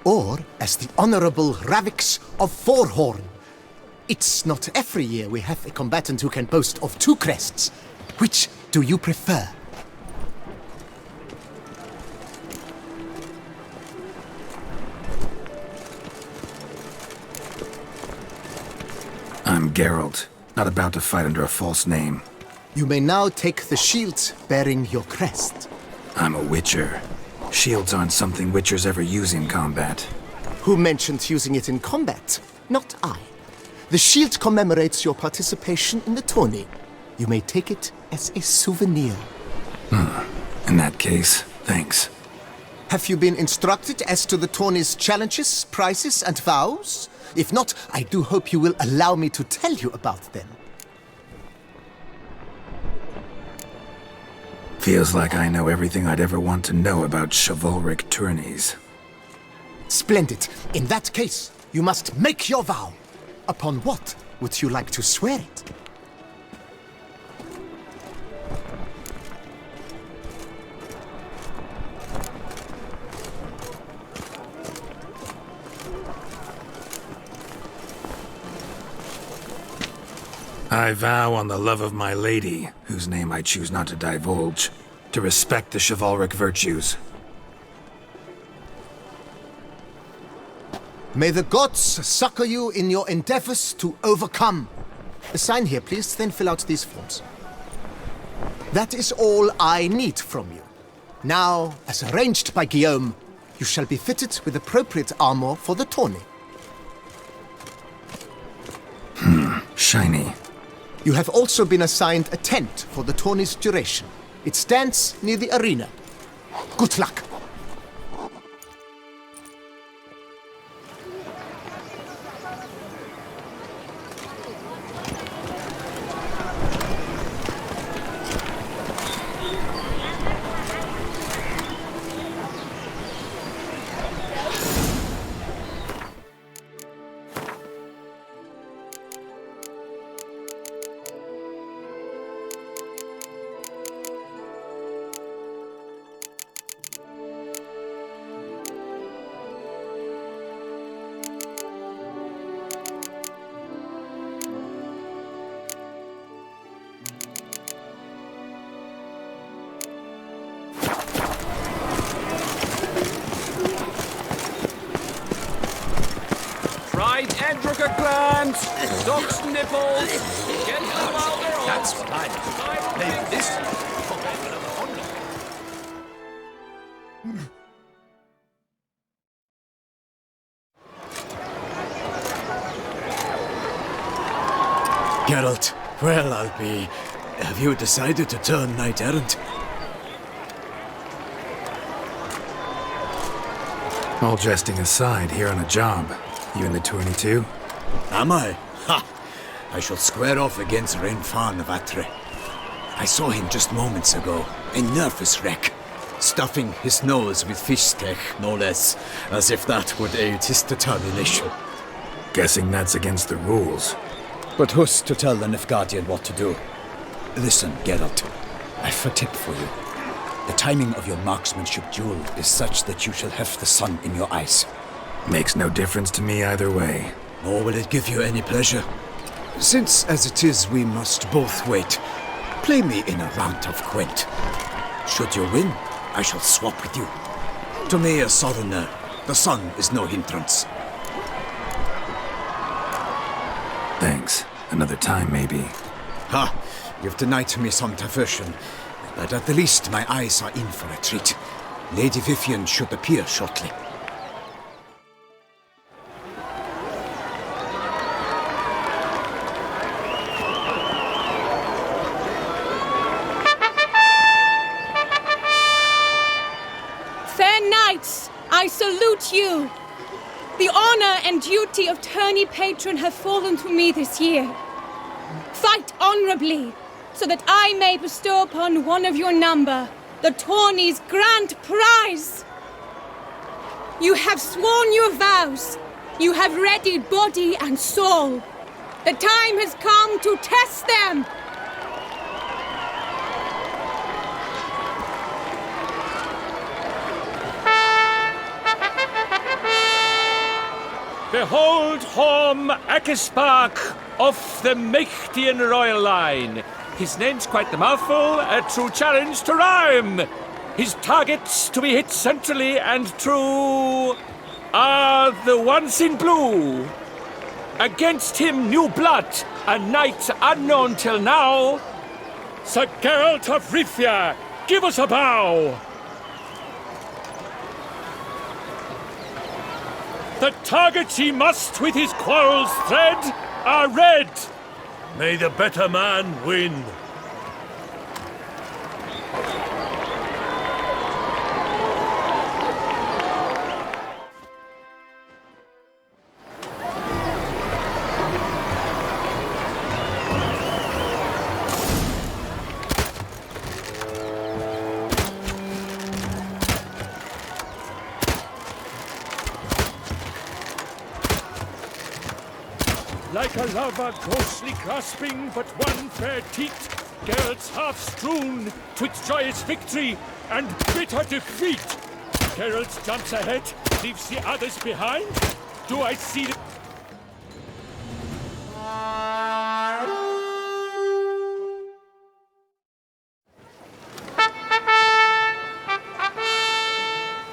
Or as the Honorable Ravix of Forhorn. It's not every year we have a combatant who can boast of 2 crests. Which do you prefer? I'm Geralt, not about to fight under a false name. You may now take the shield bearing your crest. I'm a Witcher. Shields aren't something Witchers ever use in combat. Who mentioned using it in combat? Not I. The shield commemorates your participation in the tourney. You may take it as a souvenir. In that case, thanks. Have you been instructed as to the tourney's challenges, prizes, and vows? If not, I do hope you will allow me to tell you about them. Feels like I know everything I'd ever want to know about chivalric tourneys. Splendid. In that case, you must make your vow. Upon what would you like to swear it? I vow on the love of my lady, whose name I choose not to divulge, to respect the chivalric virtues. May the gods succor you in your endeavors to overcome. Sign here, please, then fill out these forms. That is all I need from you. Now, as arranged by Guillaume, you shall be fitted with appropriate armor for the tourney. Shiny. You have also been assigned a tent for the tourney's duration. It stands near the arena. Good luck. Hellbrooker clans, duck's nipples, get them out their That's what I do. Maybe this Geralt, well, I'll be. Have you decided to turn knight errant? All jesting aside, here on a job. You in the tourney too? Am I? Ha! I shall square off against Renfan of Atre. I saw him just moments ago, a nervous wreck, stuffing his nose with fish steak, no less, as if that would aid his determination. Guessing that's against the rules. But who's to tell the Nilfgaardian what to do? Listen, Geralt, I've a tip for you. The timing of your marksmanship duel is such that you shall have the sun in your eyes. Makes no difference to me either way. Nor will it give you any pleasure. Since, as it is, we must both wait, play me in a round of Gwent. Should you win, I shall swap with you. To me, a southerner, the sun is no hindrance. Thanks. Another time, maybe. Ha! You've denied me some diversion, but at the least my eyes are in for a treat. Lady Vivian should appear shortly. Fair knights, I salute you. The honor and duty of tourney patron have fallen to me this year. Fight honorably, so that I may bestow upon one of your number the tourney's grand prize. You have sworn your vows. You have readied body and soul. The time has come to test them. Behold Horm Akespark of the Mechtian royal line. His name's quite the mouthful, a true challenge to rhyme. His targets to be hit centrally and true are the ones in blue. Against him new blood, a knight unknown till now. Sir Geralt of Rivia, give us a bow. The targets he must with his quarrels thread are red. May the better man win. Like a lover ghostly grasping but one fair teat, Geralt's half strewn 'twixt joyous victory and bitter defeat. Geralt jumps ahead, leaves the others behind. Do I see the...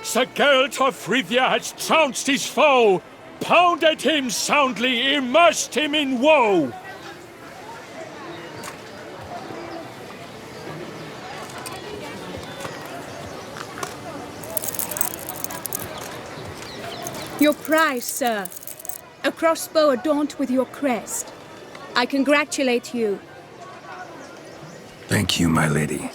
Sir Geralt of Rivia has trounced his foe, pounded him soundly, immersed him in woe. Your prize, sir. A crossbow adorned with your crest. I congratulate you. Thank you, my lady.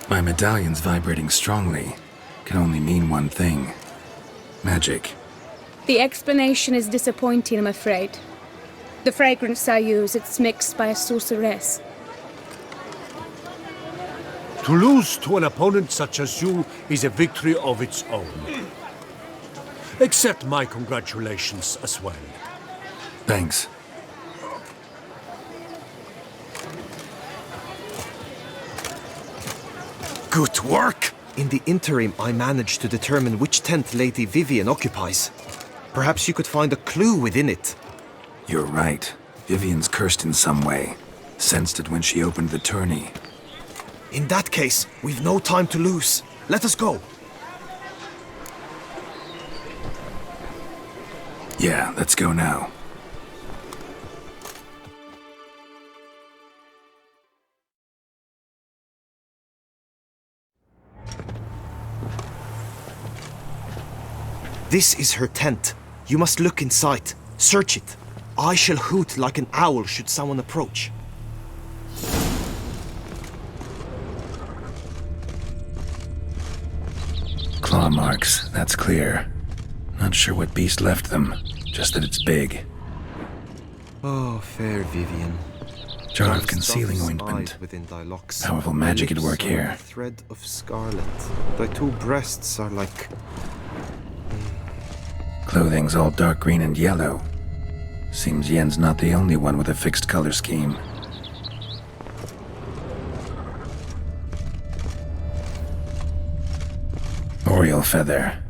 My medallion's vibrating strongly. Can only mean one thing. Magic. The explanation is disappointing, I'm afraid. The fragrance I use, it's mixed by a sorceress. To lose to an opponent such as you is a victory of its own. Accept my congratulations as well. Thanks. Good work! In the interim, I managed to determine which tent Lady Vivian occupies. Perhaps you could find a clue within it. You're right. Vivian's cursed in some way. Sensed it when she opened the tourney. In that case, we've no time to lose. Let us go. Yeah, let's go now. This is her tent. You must look inside. Search it. I shall hoot like an owl should someone approach. Claw marks, that's clear. Not sure what beast left them, just that it's big. Oh, fair Vivian. Jar of concealing ointment. Powerful magic at work here. Thread of scarlet. Thy two breasts are like... Clothing's all dark green and yellow. Seems Yen's not the only one with a fixed color scheme. Oriole feather.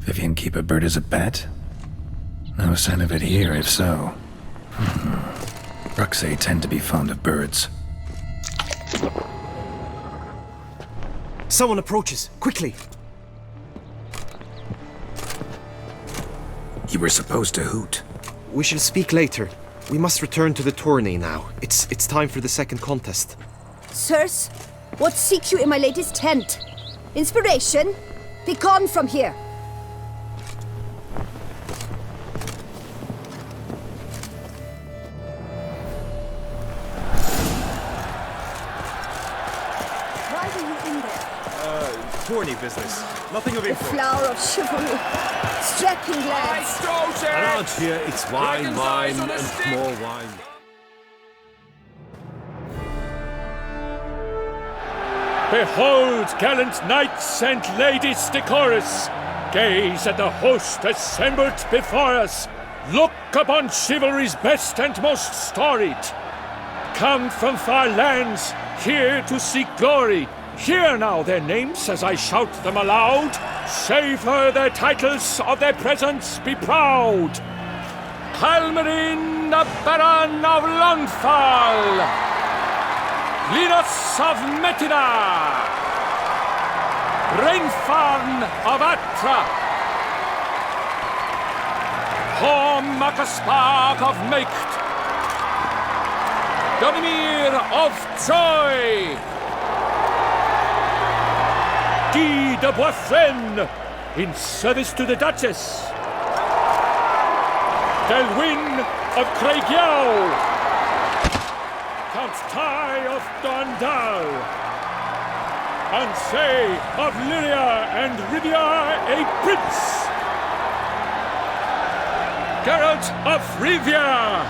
Vivian keep a bird as a pet? No sign of it here, if so. Ruxay tend to be fond of birds. Someone approaches. Quickly! You were supposed to hoot. We shall speak later. We must return to the tourney now. It's time for the second contest. Sirs, what seek you in my latest tent? Inspiration? Be gone from here. Why are you in there? Tourney business. Nothing of The import. flower of chivalry. Strapping lads. Around here, it's wine, wine, and more wine. Behold, gallant knights and ladies decorous! Gaze at the host assembled before us! Look upon chivalry's best and most storied! Come from far lands, here to seek glory! Hear now their names as I shout them aloud! Savor their titles, of their presence be proud! Halmarin, the Baron of Longfall! Linus of Metida! Rainfarn of Atra! Horm Makaspark of Maked! Donimir of Joy! Guy de Boisfren, in service to the Duchess! Delwyn of Craigiau! Count Ty of Dondal, Ansay of Lyria and Rivia a prince, Geralt of Rivia,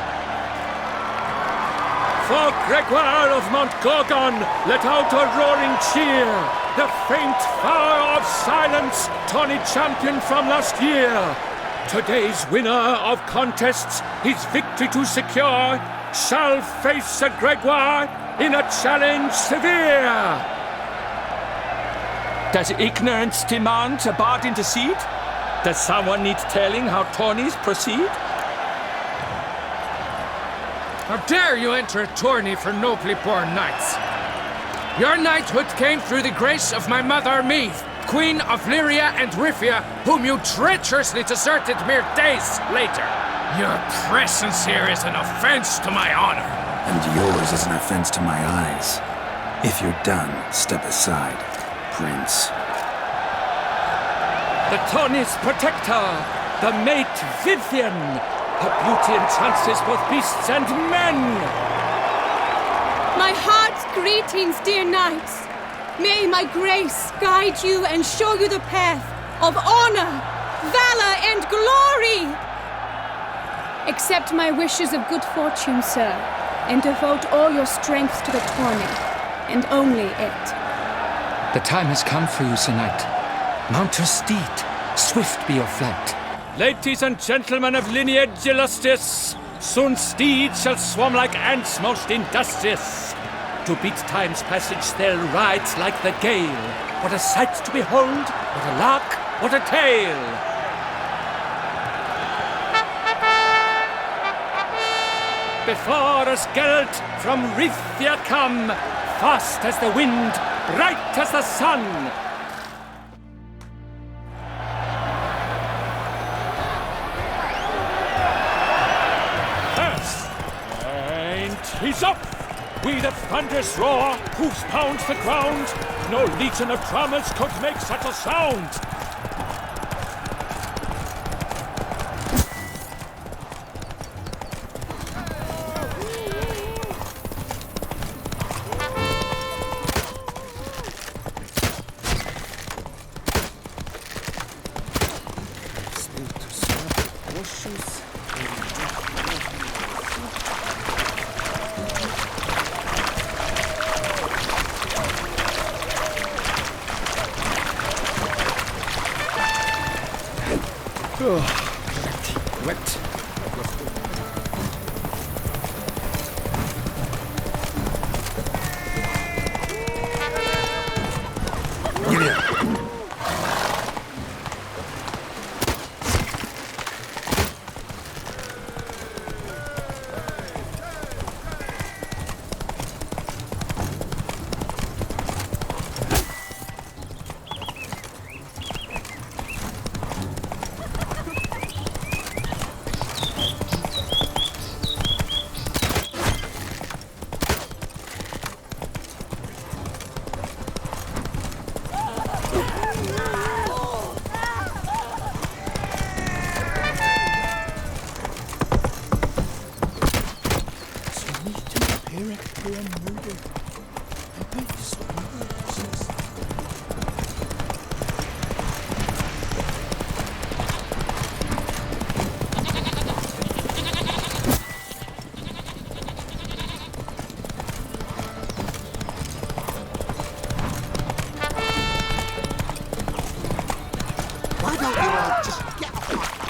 for Gregoire of Montgorgon let out a roaring cheer, the faint fire of silence, tawny champion from last year. Today's winner of contests, his victory to secure, shall face Sir Gregoire in a challenge severe. Does ignorance demand a bard intercede? Does someone need telling how tourneys proceed? How dare you enter a tourney for nobly born knights? Your knighthood came through the grace of my mother Meve, Queen of Lyria and Rivia, whom you treacherously deserted mere days later. Your presence here is an offense to my honor. And yours is an offense to my eyes. If you're done, step aside, Prince. The tourney's protector, the mate Vivian. Her beauty entrances both beasts and men. My heart's greetings, dear knights. May my grace guide you and show you the path of honor, valor, and glory. Accept my wishes of good fortune, sir, and devote all your strength to the tourney, and only it. The time has come for you, Sir Knight. Mount your steed. Swift be your flight. Ladies and gentlemen of lineage illustrious, soon steeds shall swarm like ants most industrious. To beat time's passage they'll ride like the gale. What a sight to behold, what a lark, what a tale! Before us Geralt from Rithia come, fast as the wind, bright as the sun. And he's up! With a thunderous roar, hoofs pounds the ground. No legion of drummers could make such a sound. Wet. Why don't you all just get off my...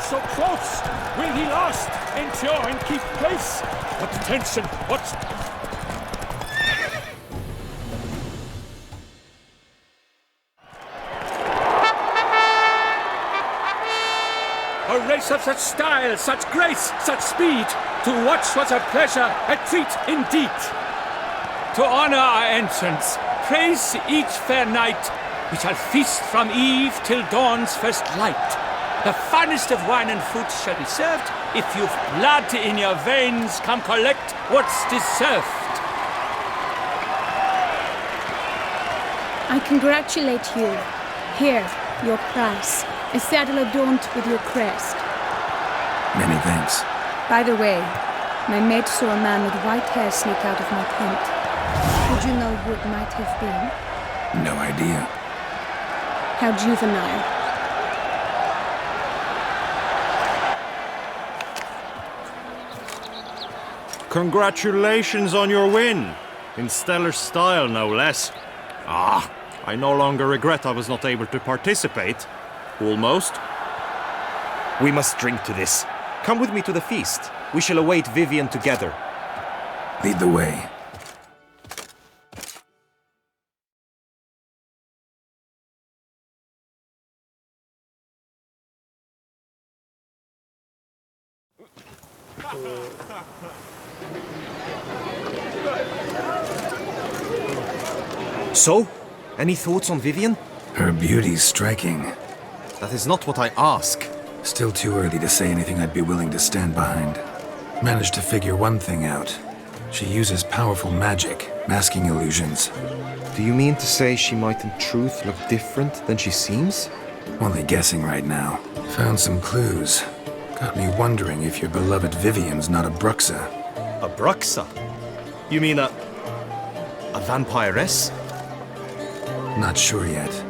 So close! Will he last? Endure and keep pace? What tension? What... A race of such style, such grace, such speed. To watch was a pleasure, a treat indeed. To honor our entrance, praise each fair night. We shall feast from eve till dawn's first light. The finest of wine and fruit shall be served. If you've blood in your veins, come collect what's deserved. I congratulate you. Here, your prize. A saddle adorned with your crest. Many thanks. By the way, my mate saw a man with white hair sneak out of my tent. Would you know who it might have been? No idea. How juvenile. Congratulations on your win. In stellar style, no less. Ah, I no longer regret I was not able to participate. Almost. We must drink to this. Come with me to the feast. We shall await Vivian together. Lead the way. So, any thoughts on Vivian? Her beauty's striking. That is not what I ask. Still too early to say anything I'd be willing to stand behind. Managed to figure one thing out. She uses powerful magic, masking illusions. Do you mean to say she might in truth look different than she seems? Only guessing right now. Found some clues. Got me wondering if your beloved Vivian's not a Bruxa. A Bruxa? You mean a vampiress? Not sure yet.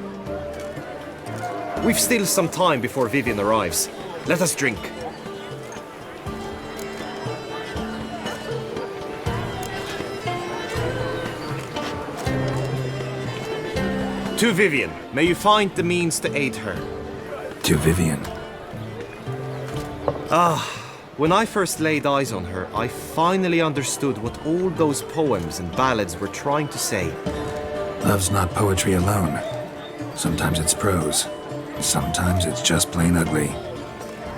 We've still some time before Vivian arrives. Let us drink. To Vivian, may you find the means to aid her. To Vivian. When I first laid eyes on her, I finally understood what all those poems and ballads were trying to say. Love's not poetry alone. Sometimes it's prose. Sometimes it's just plain ugly.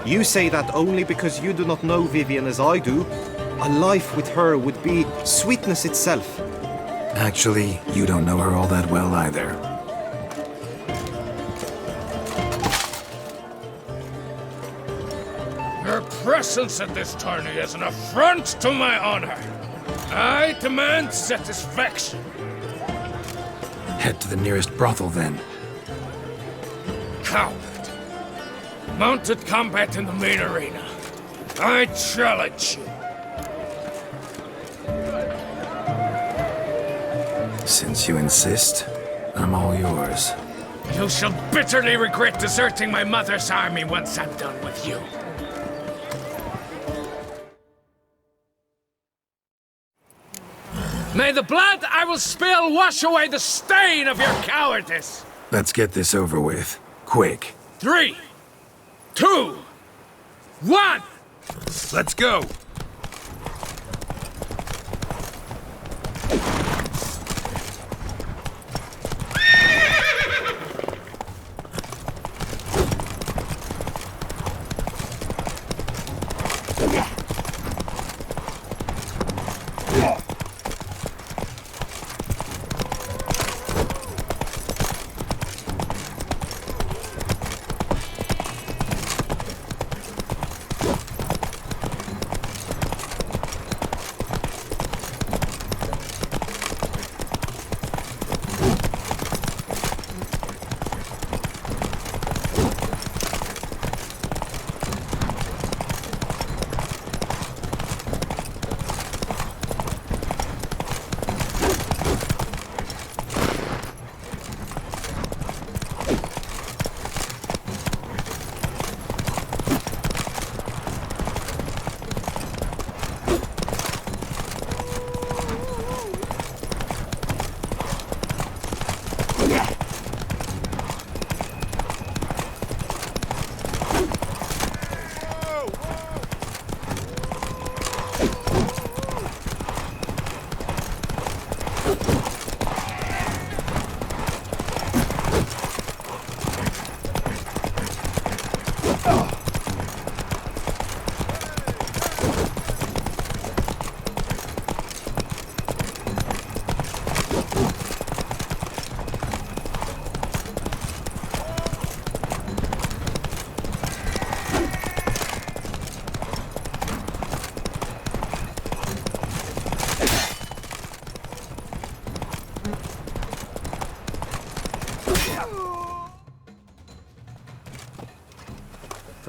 You say that only because you do not know Vivian as I do. A life with her would be sweetness itself. Actually, you don't know her all that well either. Her presence at this tourney is an affront to my honor. I demand satisfaction. Head to the nearest brothel, then. Coward. Mounted combat in the main arena. I challenge you. Since you insist, I'm all yours. You shall bitterly regret deserting my mother's army once I'm done with you. May the blood I will spill wash away the stain of your cowardice! Let's get this over with. Quick. 3, 2, 1! Let's go!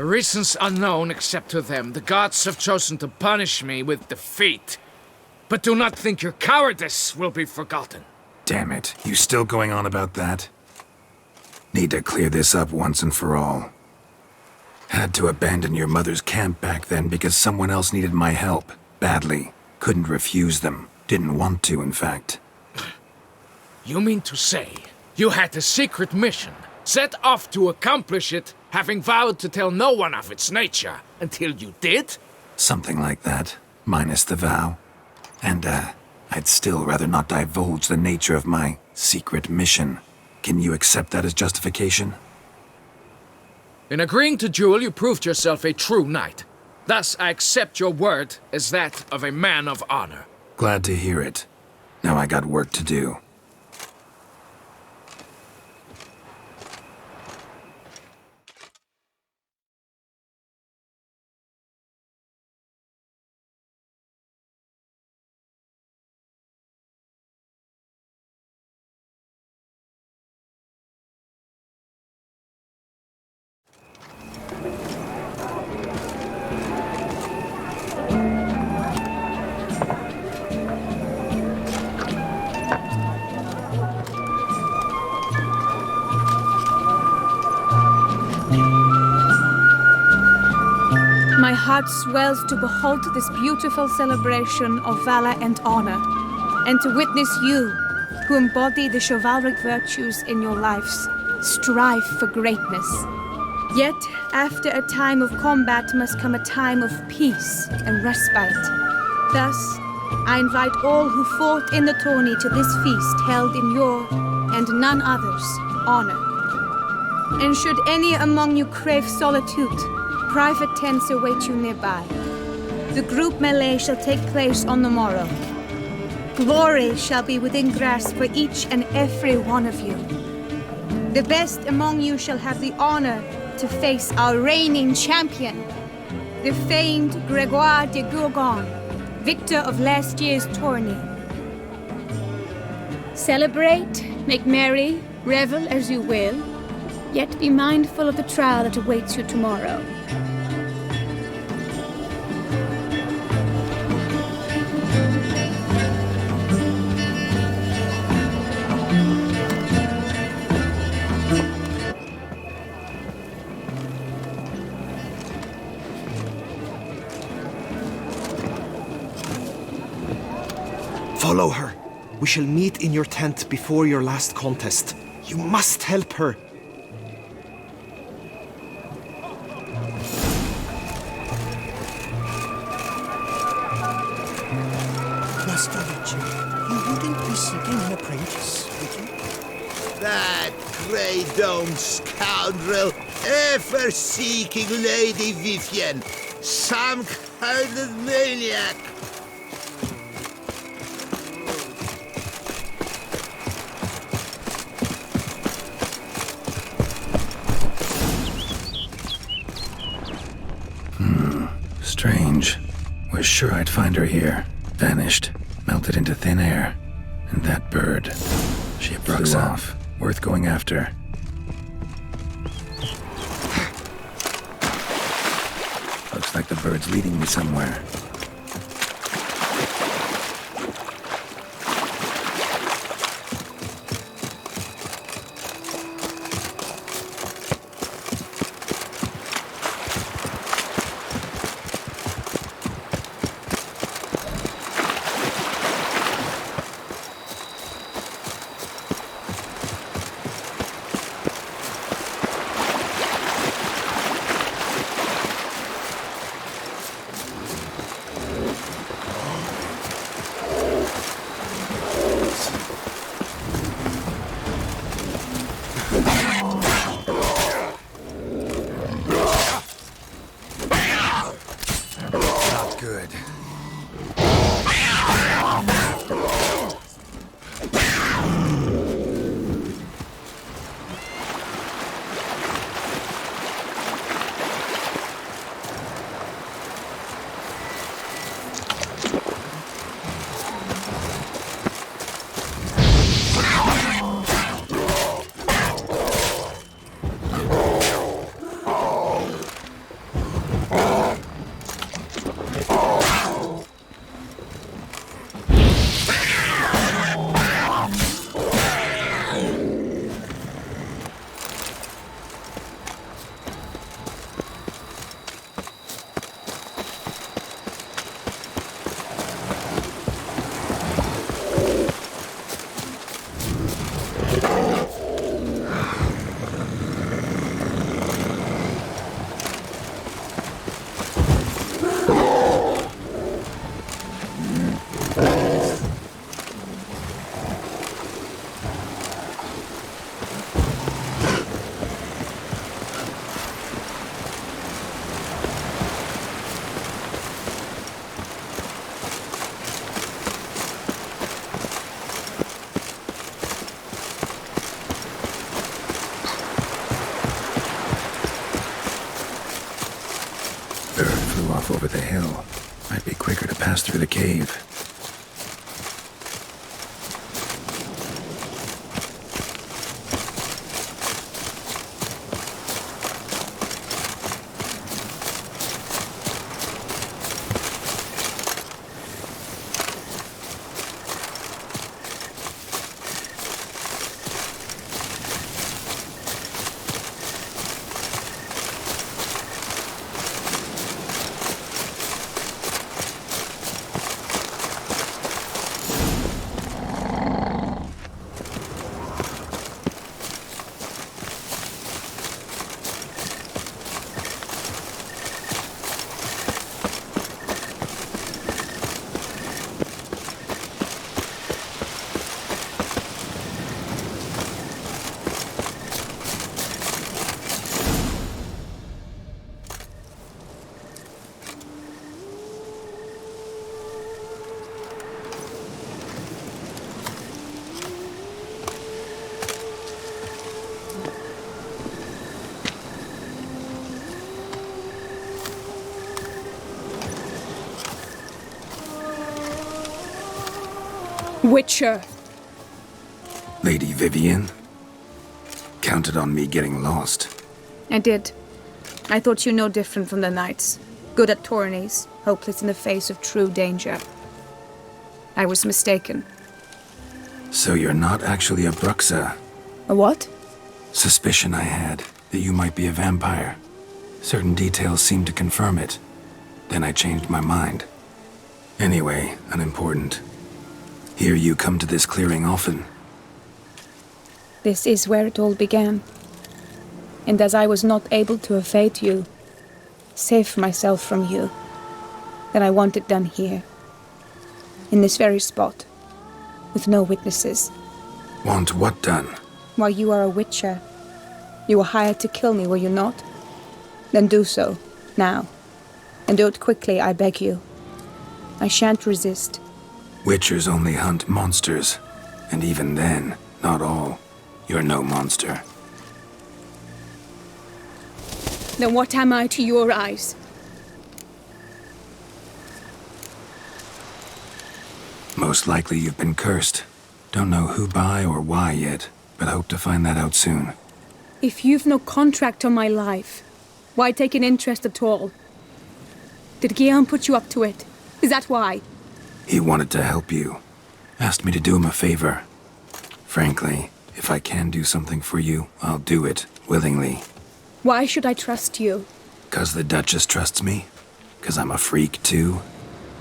For reasons unknown except to them, the gods have chosen to punish me with defeat. But do not think your cowardice will be forgotten. Damn it. You still going on about that? Need to clear this up once and for all. Had to abandon your mother's camp back then because someone else needed my help. Badly. Couldn't refuse them. Didn't want to, in fact. You mean to say you had a secret mission, set off to accomplish it, having vowed to tell no one of its nature, until you did? Something like that. Minus the vow. And, I'd still rather not divulge the nature of my secret mission. Can you accept that as justification? In agreeing to duel, you proved yourself a true knight. Thus, I accept your word as that of a man of honor. Glad to hear it. Now I got work to do. heart swells to behold this beautiful celebration of valor and honor, and to witness you, who embody the chivalric virtues in your lives, strive for greatness. Yet, after a time of combat must come a time of peace and respite. Thus, I invite all who fought in the tourney to this feast held in your, and none other's, honor. And should any among you crave solitude, private tents await you nearby. The group melee shall take place on the morrow. Glory shall be within grasp for each and every one of you. The best among you shall have the honor to face our reigning champion, the famed Gregoire de Gourgon, victor of last year's tourney. Celebrate, make merry, revel as you will, yet be mindful of the trial that awaits you tomorrow. Follow her. We shall meet in your tent before your last contest. You must help her. Master Richard, you wouldn't be seeking an apprentice, would you? That grey dome scoundrel, ever seeking Lady Vivienne. Some kind of maniac. Strange. Was sure I'd find her here. Vanished. Melted into thin air. And that bird. She flew off. Worth going after. Looks like the bird's leading me somewhere. Over the hill. Might be quicker to pass through the cave. Witcher. Lady Vivian? Counted on me getting lost. I did. I thought you no different from the knights. Good at tourneys, hopeless in the face of true danger. I was mistaken. So you're not actually a Bruxa? A what? Suspicion I had, that you might be a vampire. Certain details seemed to confirm it. Then I changed my mind. Anyway, unimportant. Hear you come to this clearing often. This is where it all began. And as I was not able to evade you, save myself from you, then I want it done here. In this very spot. With no witnesses. Want what done? Why, you are a witcher. You were hired to kill me, were you not? Then do so, now. And do it quickly, I beg you. I shan't resist. Witchers only hunt monsters. And even then, not all. You're no monster. Then what am I to your eyes? Most likely you've been cursed. Don't know who by or why yet, but hope to find that out soon. If you've no contract on my life, why take an interest at all? Did Guillaume put you up to it? Is that why? He wanted to help you. Asked me to do him a favor. Frankly, if I can do something for you, I'll do it, willingly. Why should I trust you? 'Cause the Duchess trusts me? 'Cause I'm a freak, too?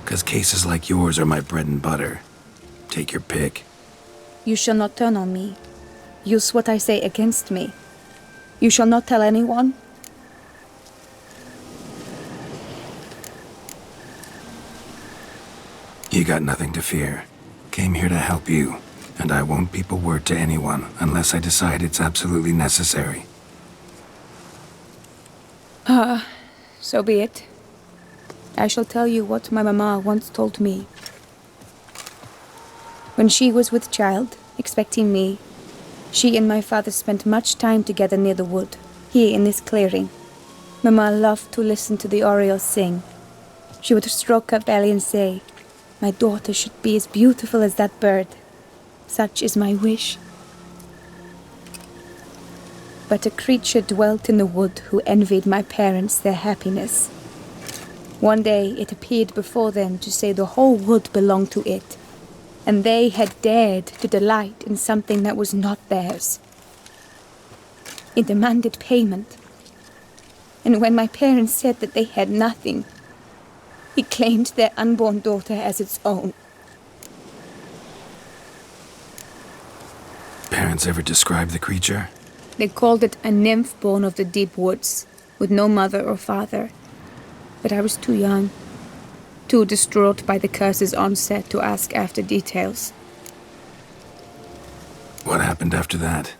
'Cause cases like yours are my bread and butter. Take your pick. You shall not turn on me. Use what I say against me. You shall not tell anyone? You got nothing to fear. Came here to help you, and I won't peep a word to anyone unless I decide it's absolutely necessary. So be it. I shall tell you what my mama once told me. When she was with child, expecting me, she and my father spent much time together near the wood, here in this clearing. Mama loved to listen to the orioles sing. She would stroke her belly and say, "My daughter should be as beautiful as that bird. Such is my wish." But a creature dwelt in the wood who envied my parents their happiness. One day it appeared before them to say the whole wood belonged to it, and they had dared to delight in something that was not theirs. It demanded payment, and when my parents said that they had nothing, it claimed their unborn daughter as its own. Parents ever describe the creature? They called it a nymph born of the deep woods, with no mother or father. But I was too young, too distraught by the curse's onset to ask after details. What happened after that?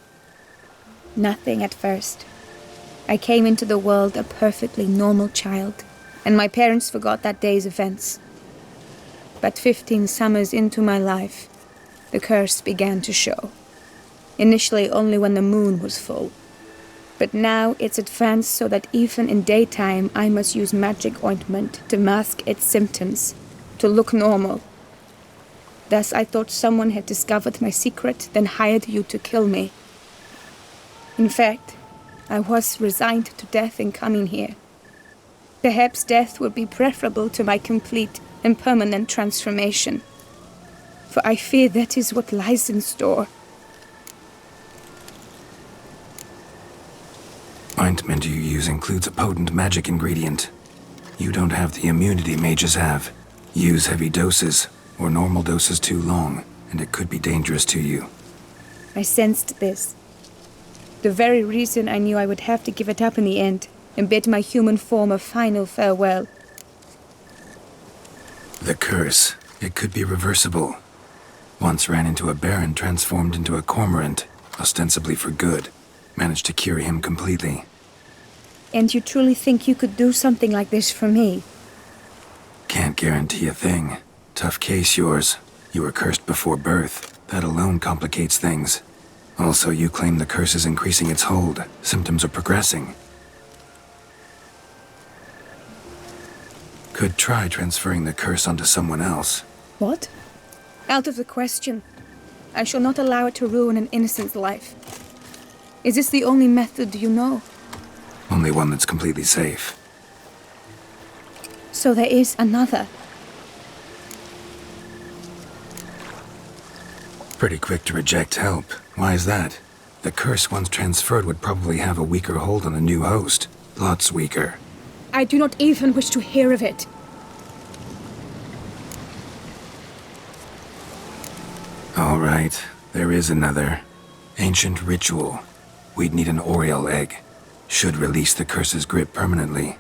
Nothing at first. I came into the world a perfectly normal child, and my parents forgot that day's events. But 15 summers into my life, the curse began to show. Initially only when the moon was full. But now it's advanced so that even in daytime I must use magic ointment to mask its symptoms, to look normal. Thus I thought someone had discovered my secret, then hired you to kill me. In fact, I was resigned to death in coming here. Perhaps death would be preferable to my complete and permanent transformation. For I fear that is what lies in store. Ointment you use includes a potent magic ingredient. You don't have the immunity mages have. Use heavy doses, or normal doses too long, and it could be dangerous to you. I sensed this. The very reason I knew I would have to give it up in the end, and bid my human form a final farewell. The curse. It could be reversible. Once ran into a baron transformed into a cormorant, ostensibly for good. Managed to cure him completely. And you truly think you could do something like this for me? Can't guarantee a thing. Tough case, yours. You were cursed before birth. That alone complicates things. Also, you claim the curse is increasing its hold. Symptoms are progressing. Could try transferring the curse onto someone else. What? Out of the question. I shall not allow it to ruin an innocent's life. Is this the only method you know? Only one that's completely safe. So there is another. Pretty quick to reject help. Why is that? The curse once transferred would probably have a weaker hold on the new host. Lots weaker. I do not even wish to hear of it. All right, there is another. Ancient ritual. We'd need an Oriole egg. Should release the curse's grip permanently.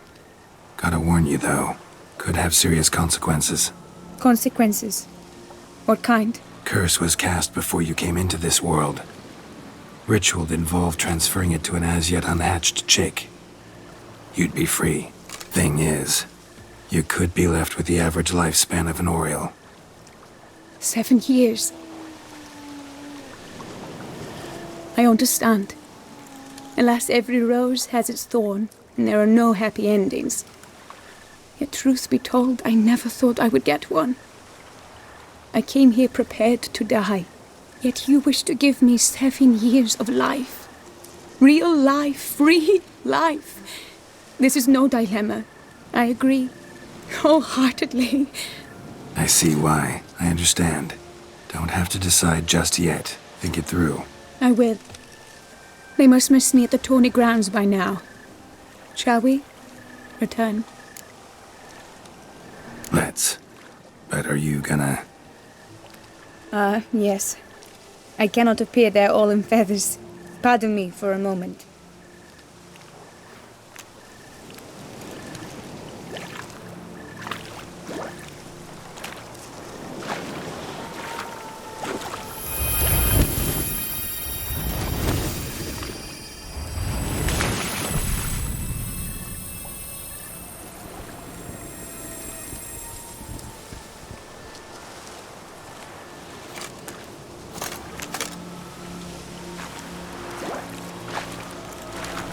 Gotta warn you, though. Could have serious consequences. Consequences? What kind? Curse was cast before you came into this world. Ritual involved transferring it to an as-yet unhatched chick. You'd be free. Thing is, you could be left with the average lifespan of an Oriole. 7 years. I understand. Alas, every rose has its thorn, and there are no happy endings. Yet truth be told, I never thought I would get one. I came here prepared to die, yet you wish to give me 7 years of life. Real life, free life. This is no dilemma. I agree, wholeheartedly. I see why. I understand. Don't have to decide just yet. Think it through. I will. They must miss me at the tourney grounds by now. Shall we return? Let's. But are you gonna... Yes. I cannot appear there all in feathers. Pardon me for a moment.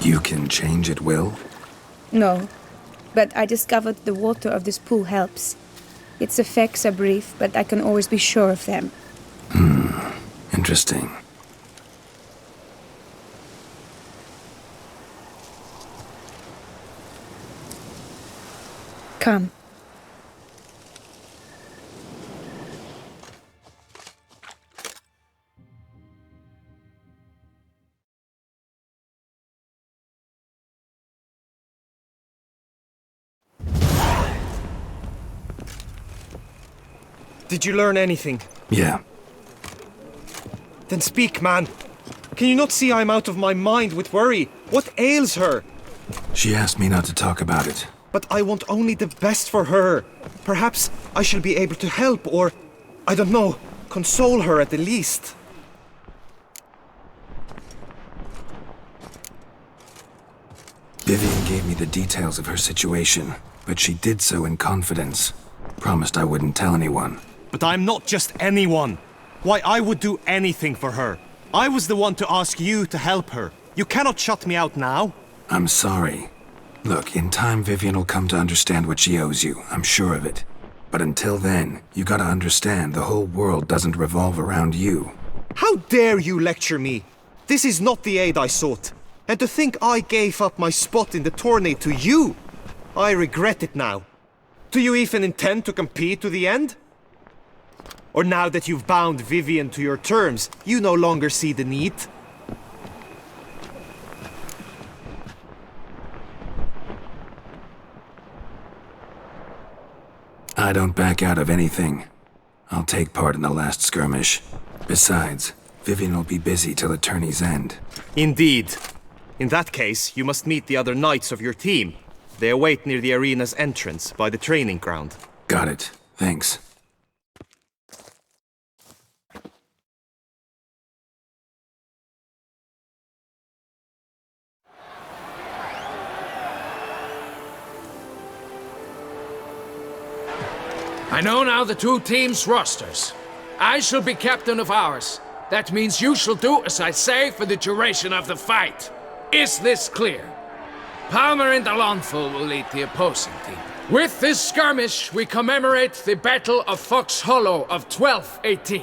You can change at will? No, but I discovered the water of this pool helps. Its effects are brief, but I can always be sure of them. Interesting. Come. Did you learn anything? Yeah. Then speak, man. Can you not see I'm out of my mind with worry? What ails her? She asked me not to talk about it. But I want only the best for her. Perhaps I shall be able to help or, I don't know, console her at the least. Vivian gave me the details of her situation, but she did so in confidence. Promised I wouldn't tell anyone. But I'm not just anyone. Why, I would do anything for her. I was the one to ask you to help her. You cannot shut me out now. I'm sorry. Look, in time Vivian will come to understand what she owes you. I'm sure of it. But until then, you gotta understand the whole world doesn't revolve around you. How dare you lecture me? This is not the aid I sought. And to think I gave up my spot in the tourney to you, I regret it now. Do you even intend to compete to the end? Or now that you've bound Vivian to your terms, you no longer see the need? I don't back out of anything. I'll take part in the last skirmish. Besides, Vivian will be busy till the tourney's end. Indeed. In that case, you must meet the other knights of your team. They await near the arena's entrance, by the training ground. Got it. Thanks. I know now the two teams' rosters. I shall be captain of ours. That means you shall do as I say for the duration of the fight. Is this clear? Palmer and Alonfo will lead the opposing team. With this skirmish, we commemorate the Battle of Fox Hollow of 1218,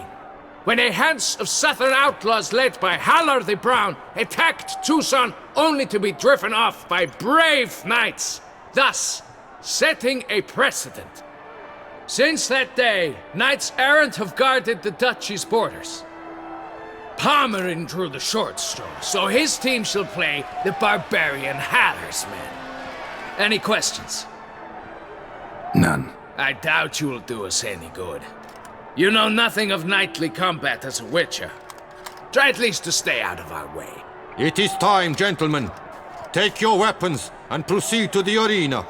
when a Hans of Southern outlaws led by Halar the Brown attacked Tucson only to be driven off by brave knights, thus setting a precedent. Since that day, knights errant have guarded the duchy's borders. Palmerin drew the short straw, so his team shall play the barbarian Halar's men. Any questions? None. I doubt you will do us any good. You know nothing of knightly combat as a witcher. Try at least to stay out of our way. It is time, gentlemen. Take your weapons and proceed to the arena.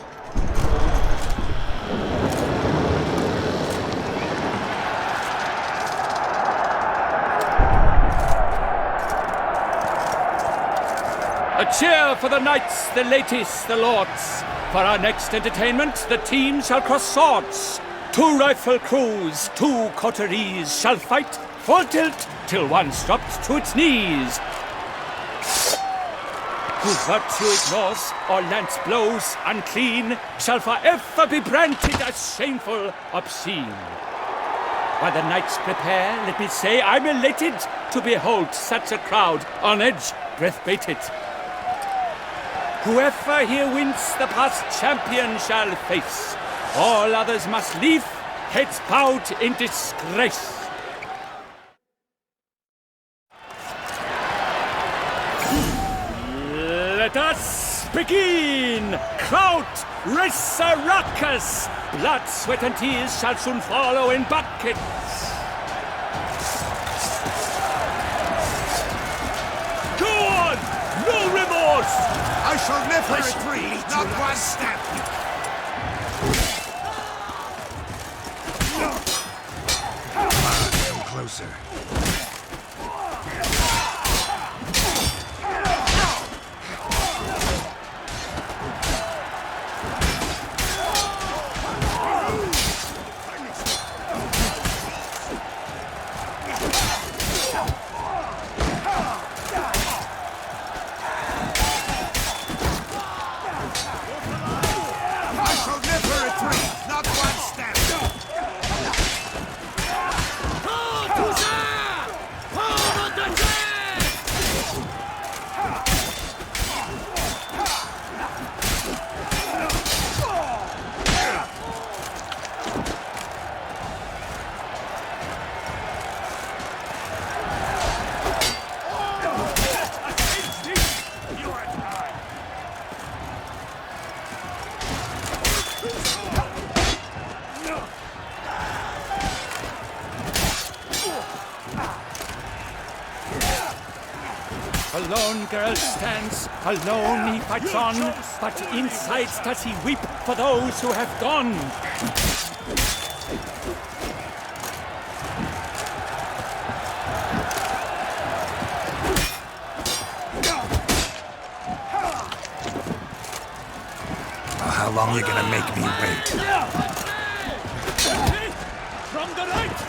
A cheer for the knights, the ladies, the lords. For our next entertainment, the team shall cross swords. 2 rifle crews, 2 coteries shall fight full tilt till one's dropped to its knees. Who virtue ignores or lance blows unclean shall forever be branded as shameful, obscene. While the knights prepare, let me say I'm elated to behold such a crowd on edge, breath-baited. Whoever here wins the past champion shall face. All others must leave, heads bowed in disgrace. Let us begin! Crowd, race a ruckus! Blood, sweat and tears shall soon follow in buckets. Go on! No remorse! I shall never retreat, not one step! Come closer. Alone girl stands, alone he fights on, but inside does he weep for those who have gone. How long are you gonna make me wait? From the right!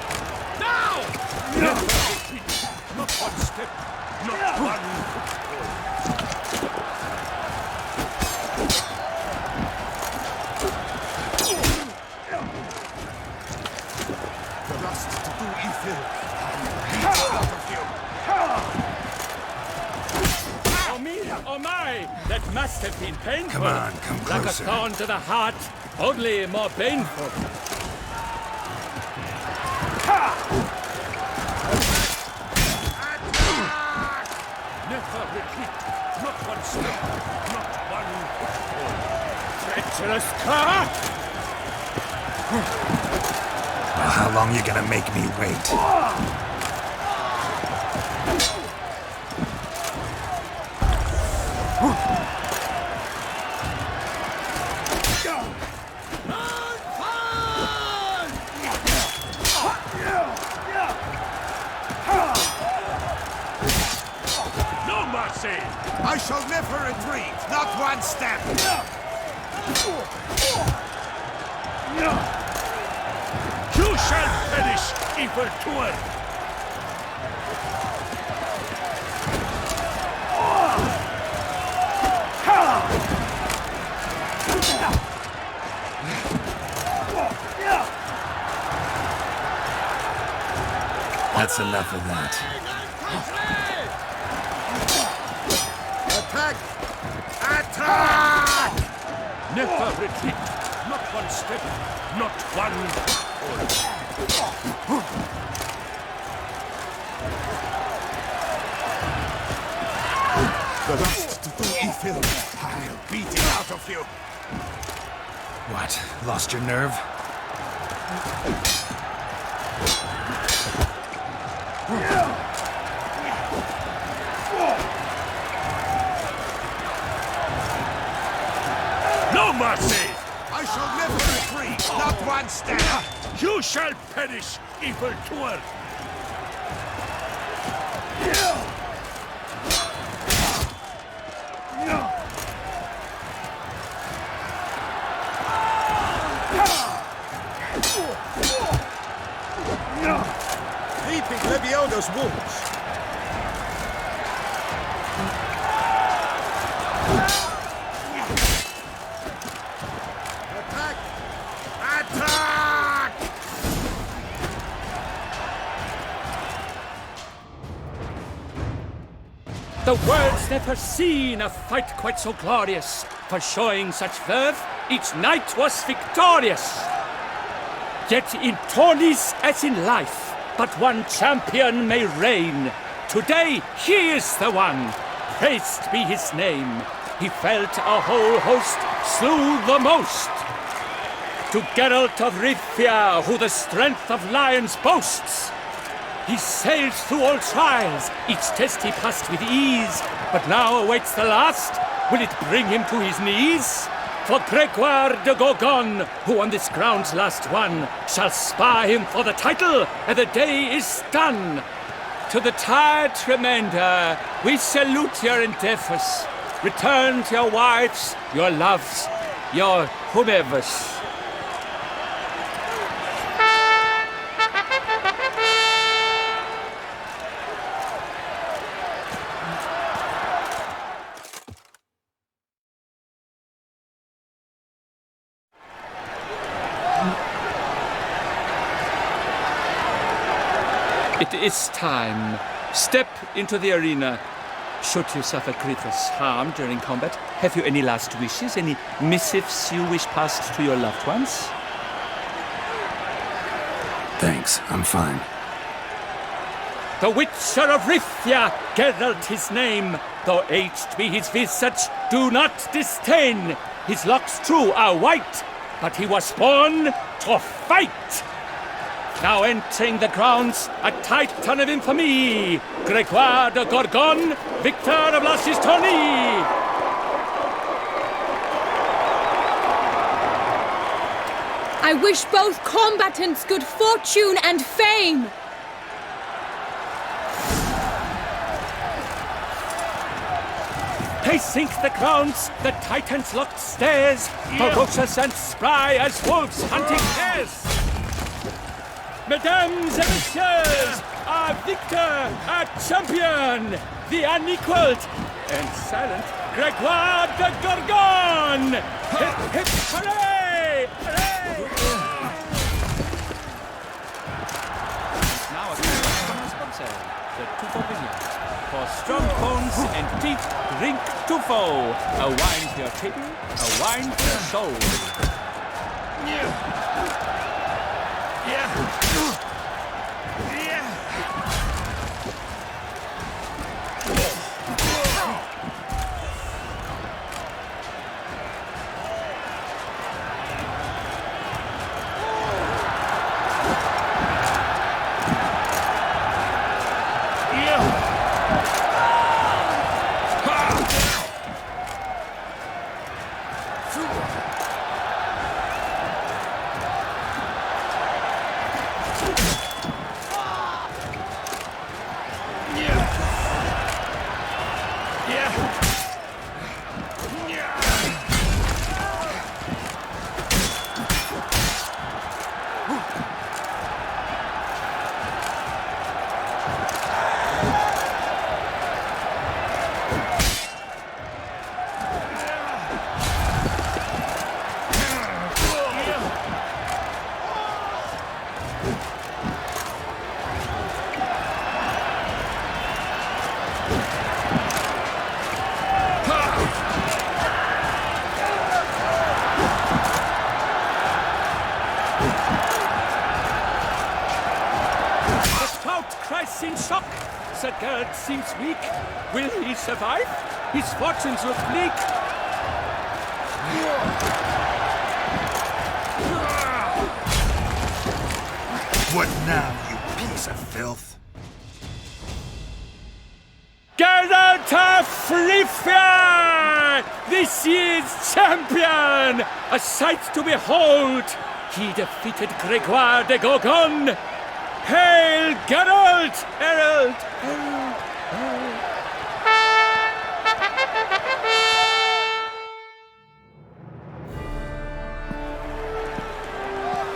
Now! Not one step, not one. The lust to do evil leads out of you. Oh me, oh my! That must have been painful. Come on, come closer. Like a thorn to the heart, only more painful. Never retreat, not one step, not one fall. Treacherous cur! Well, how long are you gonna make me wait? No mercy! I shall never retreat, not one step! You shall perish, evildoer! That's enough of that. Attack! Attack! Never retreat. Not one step, not one The last to do evil, I'll beat it out of you. What? Lost your nerve? No mercy! I shall never retreat, not one step! You shall perish, evil doer! Heaping Leviodo's wounds. Attack! Attack! The world's never seen a fight quite so glorious. For showing such verve, each knight was victorious. Yet in tourneys as in life, but one champion may reign. Today he is the one, praised be his name. He felt a whole host, slew the most. To Geralt of Rivia, who the strength of lions boasts, he sailed through all trials, each test he passed with ease. But now awaits the last, will it bring him to his knees? For Gregoire de Gorgon, who on this ground's last won, shall spar him for the title, and the day is done. To the tired remainder, we salute your endeavors. Return to your wives, your loves, your whomevers. It is time. Step into the arena. Should you suffer grievous harm during combat, have you any last wishes? Any missives you wish passed to your loved ones? Thanks, I'm fine. The Witcher of Rivia, Geralt his name. Though aged be his visage, do not disdain. His locks true are white, but he was born to fight. Now entering the grounds, a titan of infamy, Gregoire de Gorgon, victor of Lasses tourney. I wish both combatants good fortune and fame. They sink the grounds, the titans locked stairs, ferocious and spry as wolves hunting hares. Mesdames et messieurs, our victor, our champion, the unequaled and silent Gregoire de Gorgon! Hip, hip, hooray! Hooray! Now a grand sponsor, the two pavilions. For strong bones and teeth, drink to foe. A wine for your table, a wine for your soul. in shock. Sir Geralt seems weak. Will he survive? His fortunes look bleak. What now, you piece of filth? Geralt of Rivia! This year's champion! A sight to behold! He defeated Gregoire de Gorgon! Hail Geralt! Herald! Herald! Herald!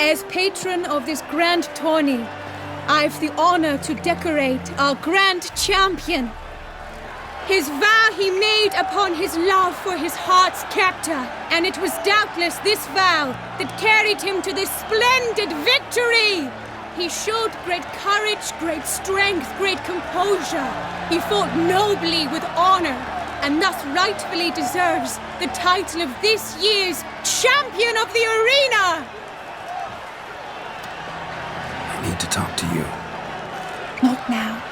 As patron of this grand tourney, I've the honor to decorate our grand champion. His vow he made upon his love for his heart's captor, and it was doubtless this vow that carried him to this splendid victory. He showed great courage, great strength, great composure. He fought nobly with honor, and thus rightfully deserves the title of this year's Champion of the Arena! I need to talk to you. Not now.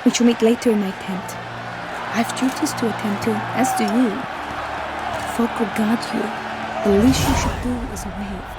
We shall meet later in my tent. I've duties to attend to, as do you. Folk regard you. The least you should do is wave.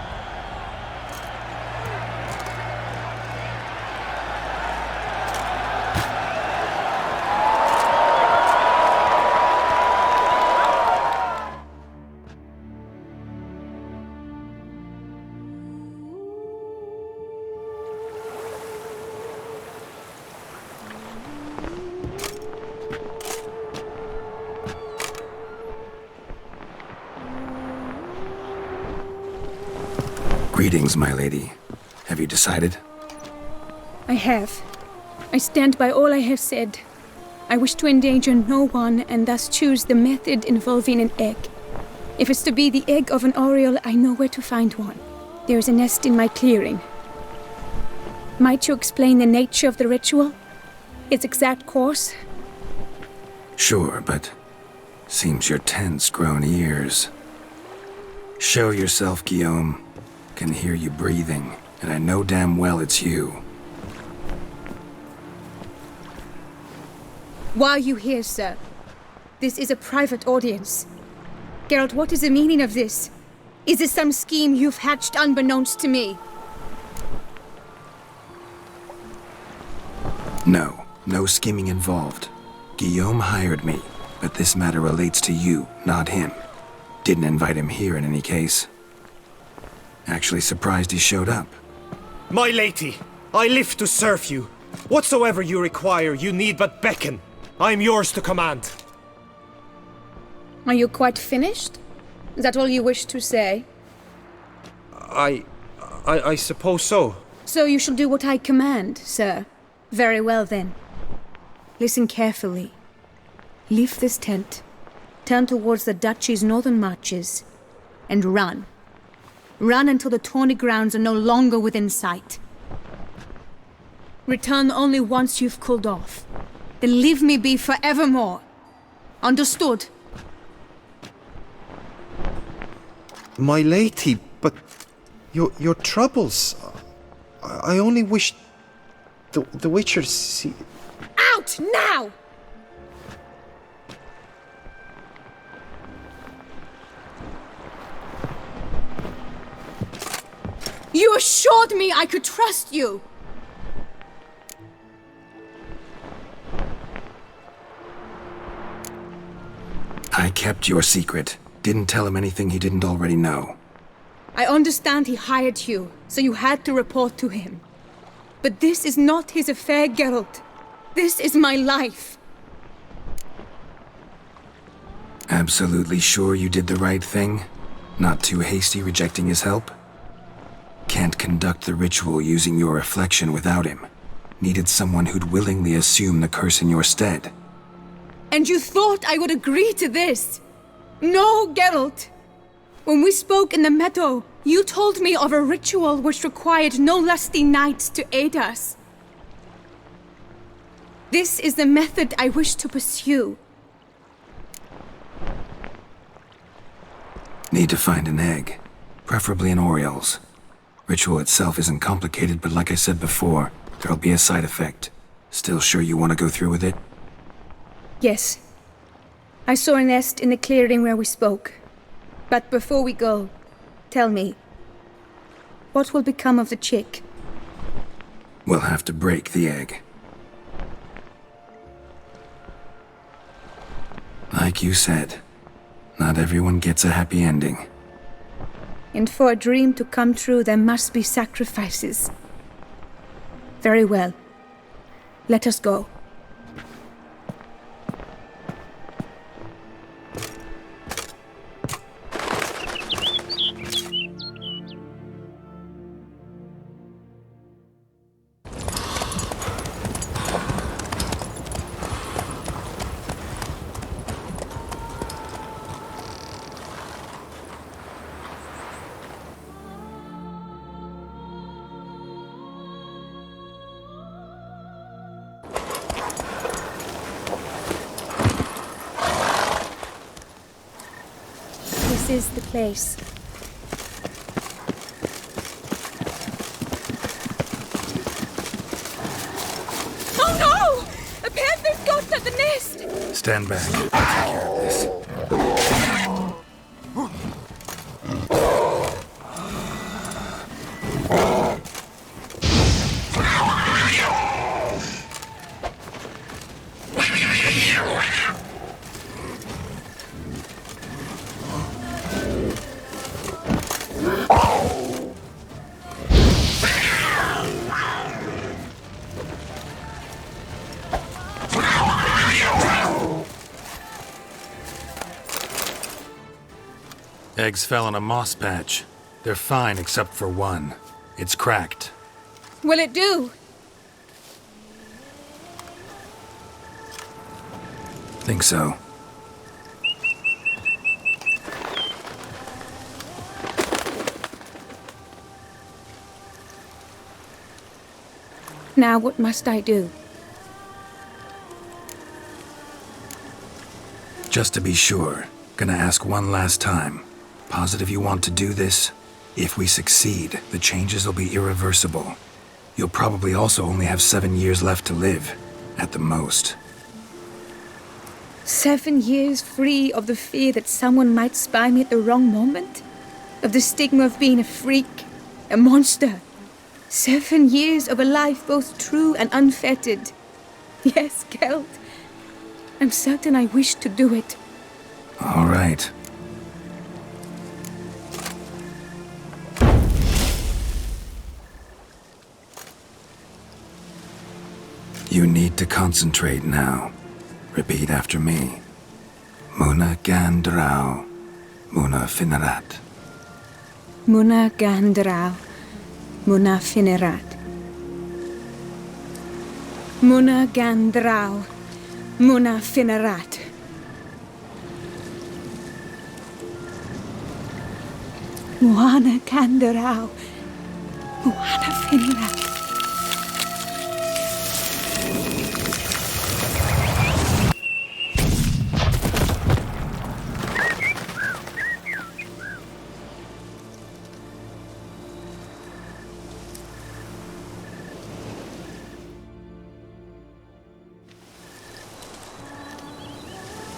Greetings, my lady. Have you decided? I have. I stand by all I have said. I wish to endanger no one and thus choose the method involving an egg. If it's to be the egg of an oriole, I know where to find one. There is a nest in my clearing. Might you explain the nature of the ritual? Its exact course? Sure, but seems your tense grown ears. Show yourself, Guillaume. Can hear you breathing, and I know damn well it's you. Why are you here, sir? This is a private audience. Geralt, what is the meaning of this? Is this some scheme you've hatched unbeknownst to me? No, no scheming involved. Guillaume hired me, but this matter relates to you, not him. Didn't invite him here in any case. Actually surprised he showed up. My lady, I live to serve you. Whatsoever you require, you need but beckon. I am yours to command. Are you quite finished? Is that all you wish to say? I suppose so. So you shall do what I command, sir. Very well, then. Listen carefully. Leave this tent, turn towards the duchy's northern marches, and run. Run until the tourney grounds are no longer within sight. Return only once you've cooled off. Then leave me be forevermore. Understood? My lady, but your troubles. I only wish the Witcher see. Out now! You assured me I could trust you! I kept your secret. Didn't tell him anything he didn't already know. I understand he hired you, so you had to report to him. But this is not his affair, Geralt. This is my life. Absolutely sure you did the right thing? Not too hasty rejecting his help? Can't conduct the ritual using your reflection without him. Needed someone who'd willingly assume the curse in your stead. And you thought I would agree to this? No, Geralt. When we spoke in the meadow, you told me of a ritual which required no lusty knights to aid us. This is the method I wish to pursue. Need to find an egg. Preferably an oriole's. Ritual itself isn't complicated, but like I said before, there'll be a side effect. Still sure you want to go through with it? Yes. I saw a nest in the clearing where we spoke. But before we go, tell me, what will become of the chick? We'll have to break the egg. Like you said, not everyone gets a happy ending. And for a dream to come true, there must be sacrifices. Very well. Let us go. This is the place. Oh no! A panther's got at the nest! Stand back. I'll take care of this. Eggs fell in a moss patch. They're fine except for one. It's cracked. Will it do? Think so. Now what must I do? Just to be sure, gonna ask one last time. Positive you want to do this? If we succeed, the changes will be irreversible. You'll probably also only have 7 years left to live, at the most. 7 years free of the fear that someone might spy me at the wrong moment? Of the stigma of being a freak, a monster? 7 years of a life both true and unfettered. Yes, Geld. I'm certain I wish to do it. All right. You need to concentrate now. Repeat after me. Muna Gandrau, Muna Finerat. Muna Gandrau, Muna Finerat. Muna Gandrau, Muna Finerat. Muana Gandrau, Muana Finerat.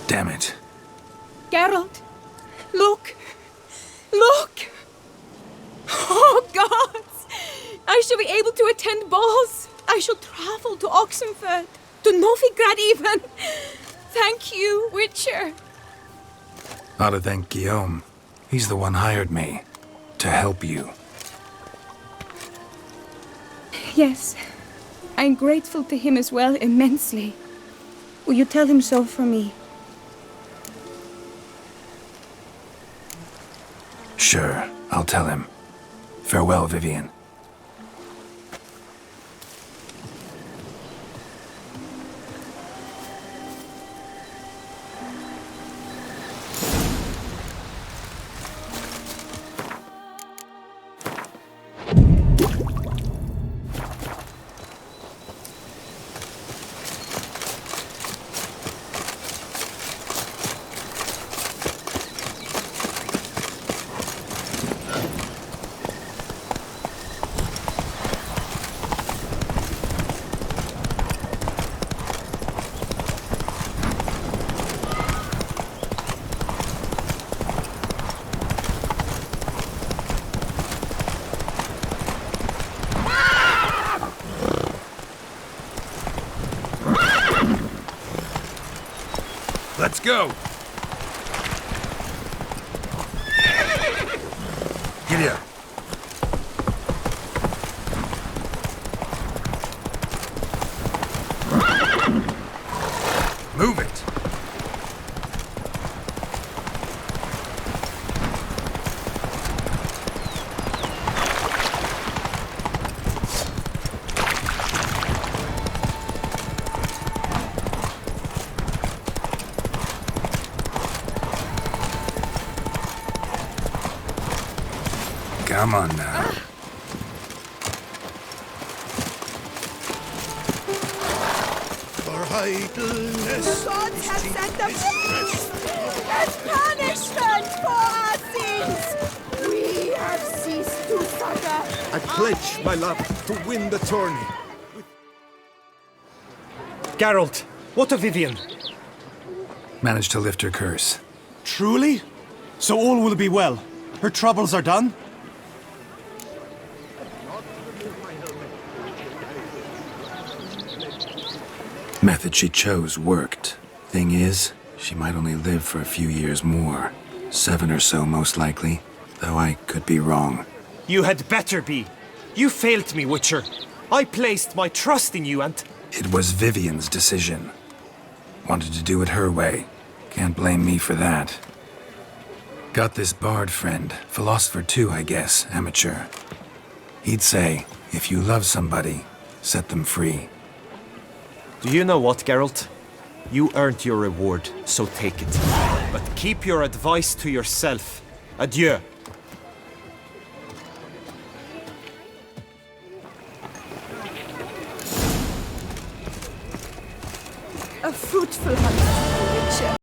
Damn it. Geralt, look! Look! Oh, gods! I shall be able to attend balls. I shall travel to Oxenfurt, to Novigrad even. Thank you, Witcher. Ought to thank Guillaume. He's the one hired me. To help you. Yes, I'm grateful to him as well, immensely. Will you tell him so for me? Sure, I'll tell him. Farewell, Vivian. Let's go! Get here. Move it! Come on now. For idleness. The gods have sent the beast as punishment for our sins. We have ceased to suffer. I pledge my love to win the tourney. Geralt, what of Vivian? Managed to lift her curse. Truly? So all will be well. Her troubles are done? Method she chose worked. Thing is, she might only live for a few years more. 7 or so, most likely. Though I could be wrong. You had better be. You failed me, Witcher. I placed my trust in you and... It was Vivian's decision. Wanted to do it her way. Can't blame me for that. Got this bard friend. Philosopher too, I guess. Amateur. He'd say, if you love somebody, set them free. Do you know what, Geralt? You earned your reward, so take it. But keep your advice to yourself. Adieu. A fruitful hunt, Witcher.